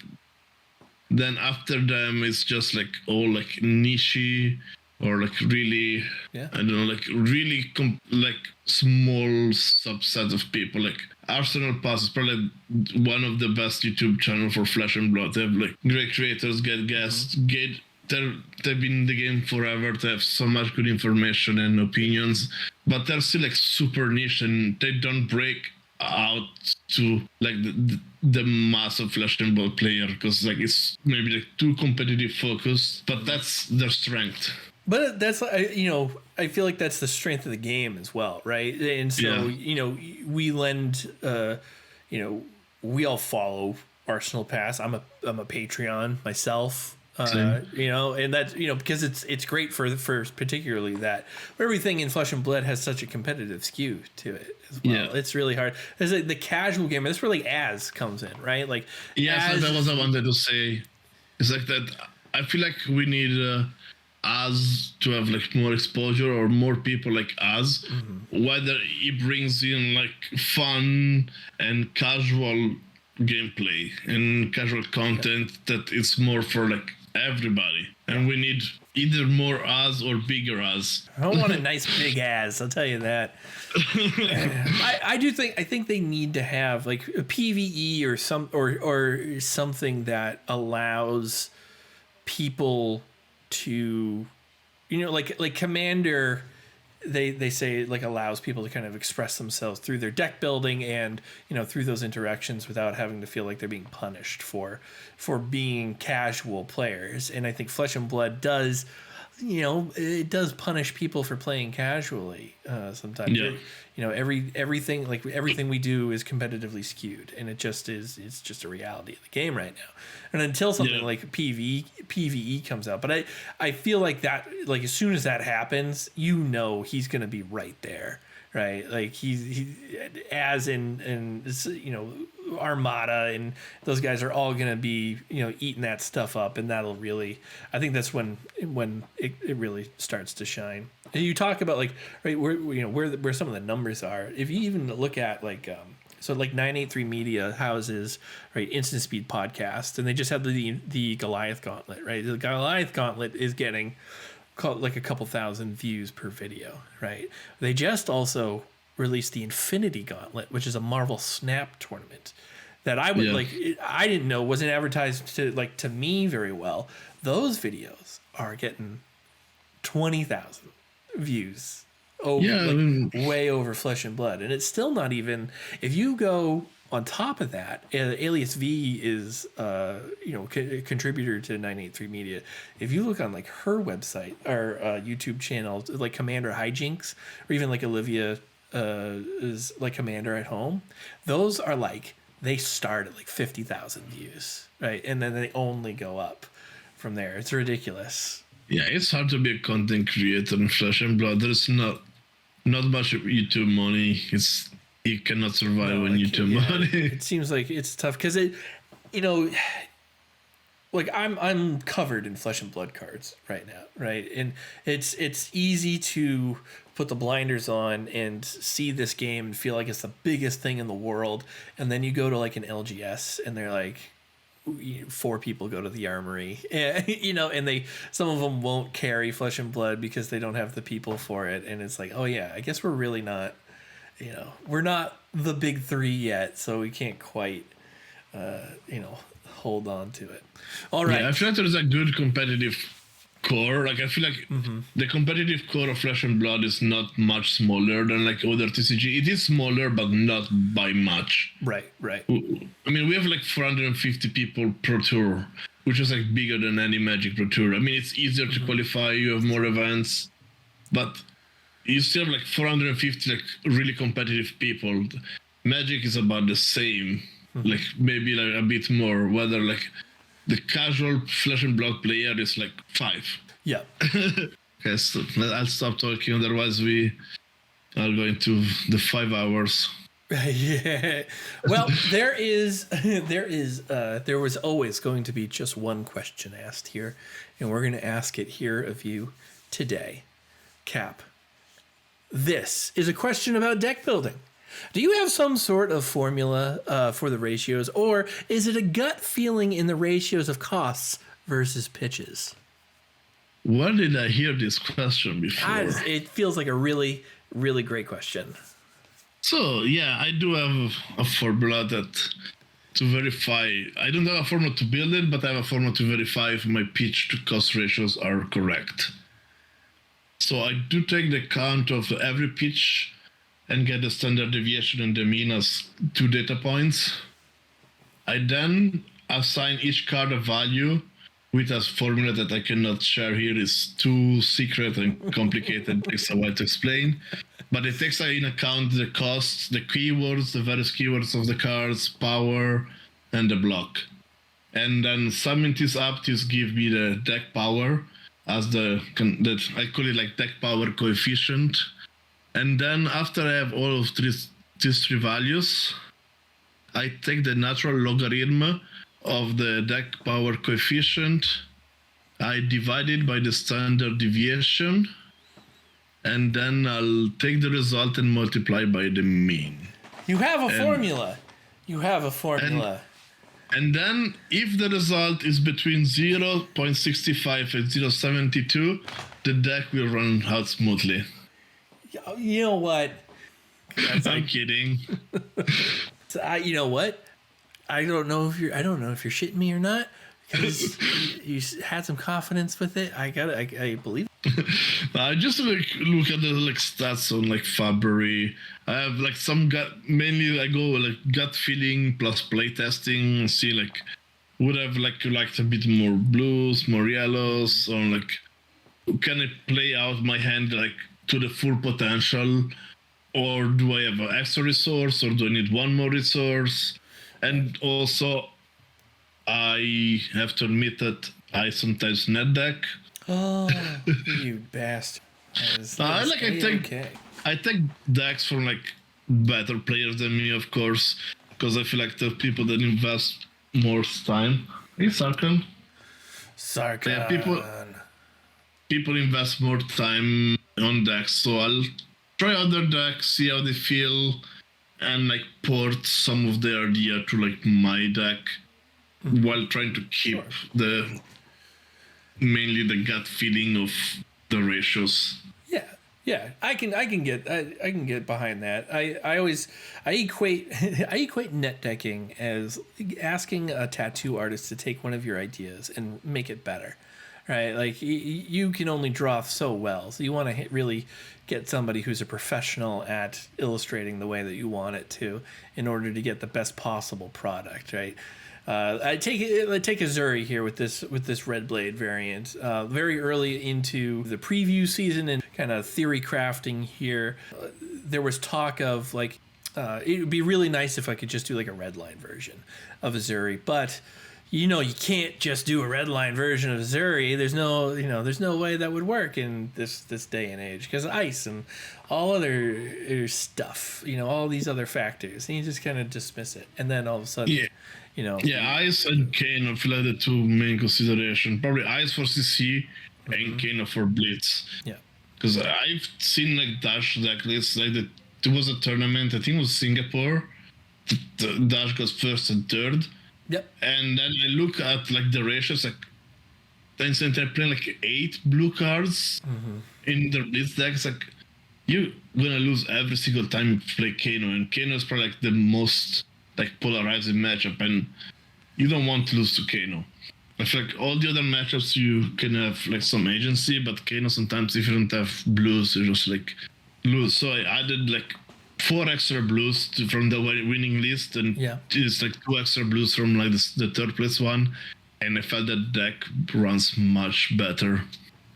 then after them it's just like all like niche or like really I don't know, like really like small subset of people. Like Arsenal Pass is probably one of the best YouTube channel for Flesh and Blood. They have like great creators, get guests, they've been in the game forever. They have so much good information and opinions, but they're still like super niche and they don't break out to like the mass of Flesh and Blood player, because like it's maybe like too competitive focused, but that's their strength. But that's, I feel like that's the strength of the game as well, right? And so, we lend, we all follow Arsenal Pass. I'm a Patreon myself. And that's, because it's great for particularly that everything in Flesh and Blood has such a competitive skew to it as well. Yeah. It's really hard. There's like the casual game, and that's where like Az comes in, right? Like, so that was what I wanted to say. It's like that. I feel like we need Az to have like more exposure or more people like Az, whether he brings in like fun and casual gameplay and casual content that it's more for like everybody, and we need either more Az or bigger Az. I want a nice big Az, I'll tell you that. I think they need to have like a PvE or something that allows people to, like Commander, they say like allows people to kind of express themselves through their deck building and through those interactions without having to feel like they're being punished for being casual players. And I think Flesh and Blood does, it does punish people for playing casually sometimes. Everything we do is competitively skewed, and it's just a reality of the game right now. And until something like PvE comes out, but I feel like that, like as soon as that happens, he's going to be right there, right? Like he as in Armada and those guys are all going to be eating that stuff up, and that'll really, I think that's when it really starts to shine. And you talk about like, right, where some of the numbers are. If you even look at like So like 983 Media houses, right, Instant Speed Podcast, and they just had the Goliath Gauntlet, right? The Goliath Gauntlet is getting like a couple thousand views per video, right? They just also released the Infinity Gauntlet, which is a Marvel Snap tournament that I would I didn't know wasn't advertised to me very well. Those videos are getting 20,000 views. Way over Flesh and Blood, and it's still not even. If you go on top of that, Alias V is a contributor to 983 Media. If you look on like her website or YouTube channel, like Commander Hijinks, or even like Olivia is like Commander at Home, those are like they start at like 50,000 views, right, and then they only go up from there. It's ridiculous. Yeah, it's hard to be a content creator in Flesh and Blood. There's not much YouTube money. You cannot survive on YouTube money. It seems like it's tough because like I'm covered in Flesh and Blood cards right now, right? And it's easy to put the blinders on and see this game and feel like it's the biggest thing in the world, and then you go to like an LGS and they're like, 4 people go to the armory, and some of them won't carry Flesh and Blood because they don't have the people for it, and it's like, oh yeah, I guess we're really not, we're not the big 3 yet, so we can't quite, hold on to it. All right. Yeah, I feel like there's a good competitive core. Like I feel like the competitive core of Flesh and Blood is not much smaller than like other TCG. It is smaller, but not by much. Right. I mean, we have like 450 people per tour, which is like bigger than any Magic Pro Tour. I mean, it's easier to qualify. You have more events, but you still have like 450 like really competitive people. Magic is about the same, like maybe like a bit more. Whether like the casual Flesh and Blood player is like 5. Yeah. Okay, so I'll stop talking. Otherwise, we are going to the 5 hours. Yeah. Well, there was always going to be just one question asked here, and we're going to ask it here of you today, Cap. This is a question about deck building. Do you have some sort of formula for the ratios, or is it a gut feeling in the ratios of costs versus pitches? Where did I hear this question before? It feels like a really, really great question. So, yeah, I do have a formula to verify. I don't have a formula to build it, but I have a formula to verify if my pitch to cost ratios are correct. So I do take the count of every pitch and get the standard deviation and the mean as 2 data points. I then assign each card a value with a formula that I cannot share here. Is too secret and complicated, takes a while to explain. But it takes into account the costs, the keywords, the various keywords of the cards, power, and the block. And then summing this up, this gives me the deck power as I call it like deck power coefficient. And then after I have all of these 3 values, I take the natural logarithm of the deck power coefficient. I divide it by the standard deviation, and then I'll take the result and multiply by the mean. You have a formula. You have a formula. And then if the result is between 0.65 and 0.72, the deck will run out smoothly. You know what? I'm kidding. You know what? I don't know if you're shitting me or not, because you had some confidence with it. I believe. I just look at the stats on Fabry. I have some gut. Mainly I go gut feeling plus play testing. See would I have liked a bit more blues, more yellows, or can I play out my hand to the full potential, or do I have an extra resource, or do I need one more resource? And also, I have to admit that I sometimes net deck. Oh, you bastard! I take decks from better players than me, of course, because I feel like the people that invest more time. Hey, Sarkhan. Yeah, people invest more time on decks, so I'll try other decks, see how they feel, and like port some of the idea to like my deck while trying to keep the mainly the gut feeling of the ratios. Yeah, I can get behind that. I equate I equate net decking as asking a tattoo artist to take one of your ideas and make it better, right? Like you can only draw so well, so you want to really get somebody who's a professional at illustrating the way that you want it to, in order to get the best possible product, right? I take Azuri here with this Red Blade variant, very early into the preview season and kind of theory crafting here. There was talk of like it would be really nice if I could just do like a red line version of Azuri, but you can't just do a red line version of Azuri. There's no way that would work in this day and age, because ice and all other stuff, all these other factors, and you just kind of dismiss it, and then all of a sudden. Yeah. Ice and Kano feel like the two main consideration. Probably Ice for CC and Kano for Blitz. Yeah. Because I've seen like Dash deck lists, like there was a tournament, I think it was Singapore. The Dash got first and third. Yep. And then I look at like the ratios, like Tencent they're playing like 8 blue cards in their Blitz deck. It's like you're gonna lose every single time you play Kano, and Kano is probably like the most like polarizing matchup, and you don't want to lose to Kano. I feel like all the other matchups you can have like some agency, but Kano sometimes if you don't have blues, you just like lose. So I added like 4 extra blues from the winning list, and it's like 2 extra blues from like the third place one, and I felt that deck runs much better.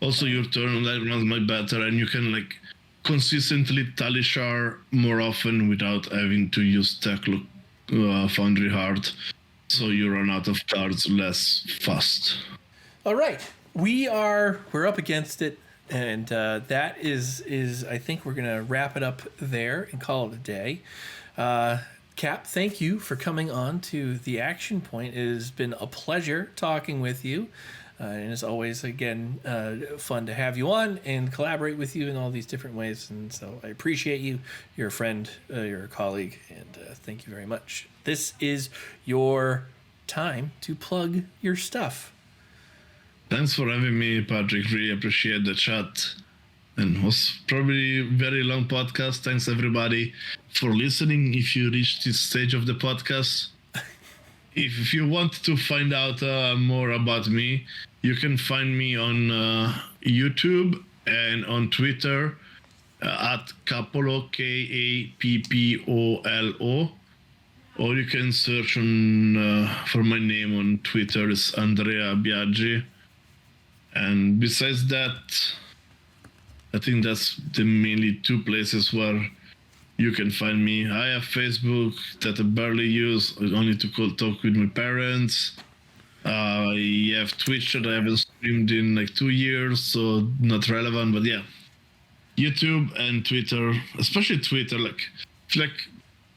Also, your turn deck runs much better, and you can like consistently tally shard more often without having to use Techlook Foundry Heart, so you run out of cards less fast. All right, we're up against it, and that is I think we're gonna wrap it up there and call it a day. Cap, thank you for coming on to the Action Point. It has been a pleasure talking with you. And as always, again, fun to have you on and collaborate with you in all these different ways. And so I appreciate you. You're a friend, you're a colleague, and thank you very much. This is your time to plug your stuff. Thanks for having me, Patrick. Really appreciate the chat. And it was probably a very long podcast. Thanks, everybody, for listening. If you reached this stage of the podcast, if you want to find out more about me, you can find me on YouTube and on Twitter at Kappolo, Kappolo, or you can search on for my name on Twitter. It's Andrea Biaggi. And besides that, I think that's the mainly 2 places where you can find me. I have Facebook that I barely use, only to talk with my parents. I have Twitch that I haven't streamed in like 2 years, so not relevant. But yeah, YouTube and Twitter, especially Twitter. Like, I feel like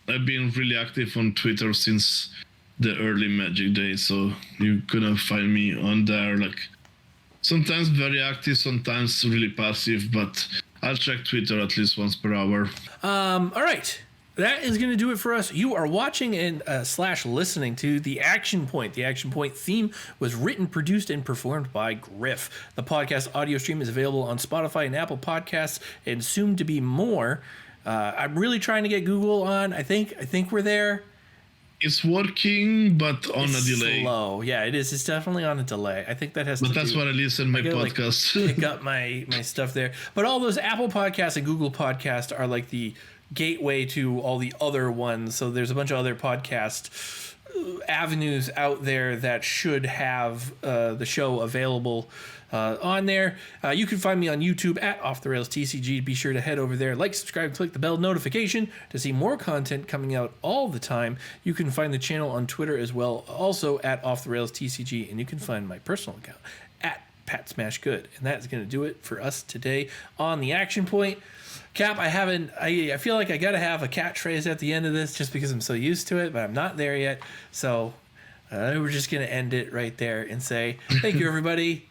I've been really active on Twitter since the early Magic days, so you're gonna find me on there. Like, sometimes very active, sometimes really passive, but I'll check Twitter at least once per hour. All right. That is going to do it for us. You are watching and / listening to The Action Point. The Action Point theme was written, produced, and performed by Griff. The podcast audio stream is available on Spotify and Apple Podcasts, and soon to be more. I'm really trying to get Google on. I think we're there. It's working, but on a delay. Slow. Yeah, it is. It's definitely on a delay. I think that has But that's what I listen my podcast. Like, pick up my stuff there. But all those Apple Podcasts and Google Podcasts are like the gateway to all the other ones. So there's a bunch of other podcast avenues out there that should have the show available on there. You can find me on YouTube at Off the Rails TCG. Be sure to head over there, like, subscribe, click the bell notification to see more content coming out all the time. You can find the channel on Twitter as well, also at Off the Rails TCG, and you can find my personal account at Pat Smash Good. And that is going to do it for us today on The Action Point. Cap, I feel like I gotta have a catchphrase at the end of this just because I'm so used to it, but I'm not there yet. So we're just gonna end it right there and say thank you, everybody.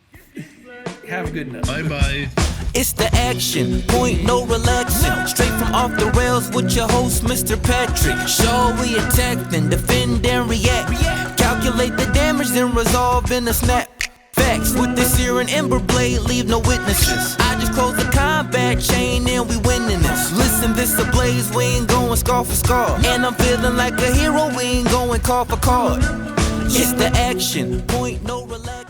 Have a good night. Bye-bye. It's the action, point, no relaxing. Straight from off the rails with your host, Mr. Patrick. Show we attack, then defend and react. Calculate the damage, then resolve in a snap. Facts with this here and ember blade, leave no witnesses. I just close the combat chain and we winning this. Listen, this a blaze, we ain't going scar for scar. And I'm feeling like a hero, we ain't going call for card. It's the action, point, no relax.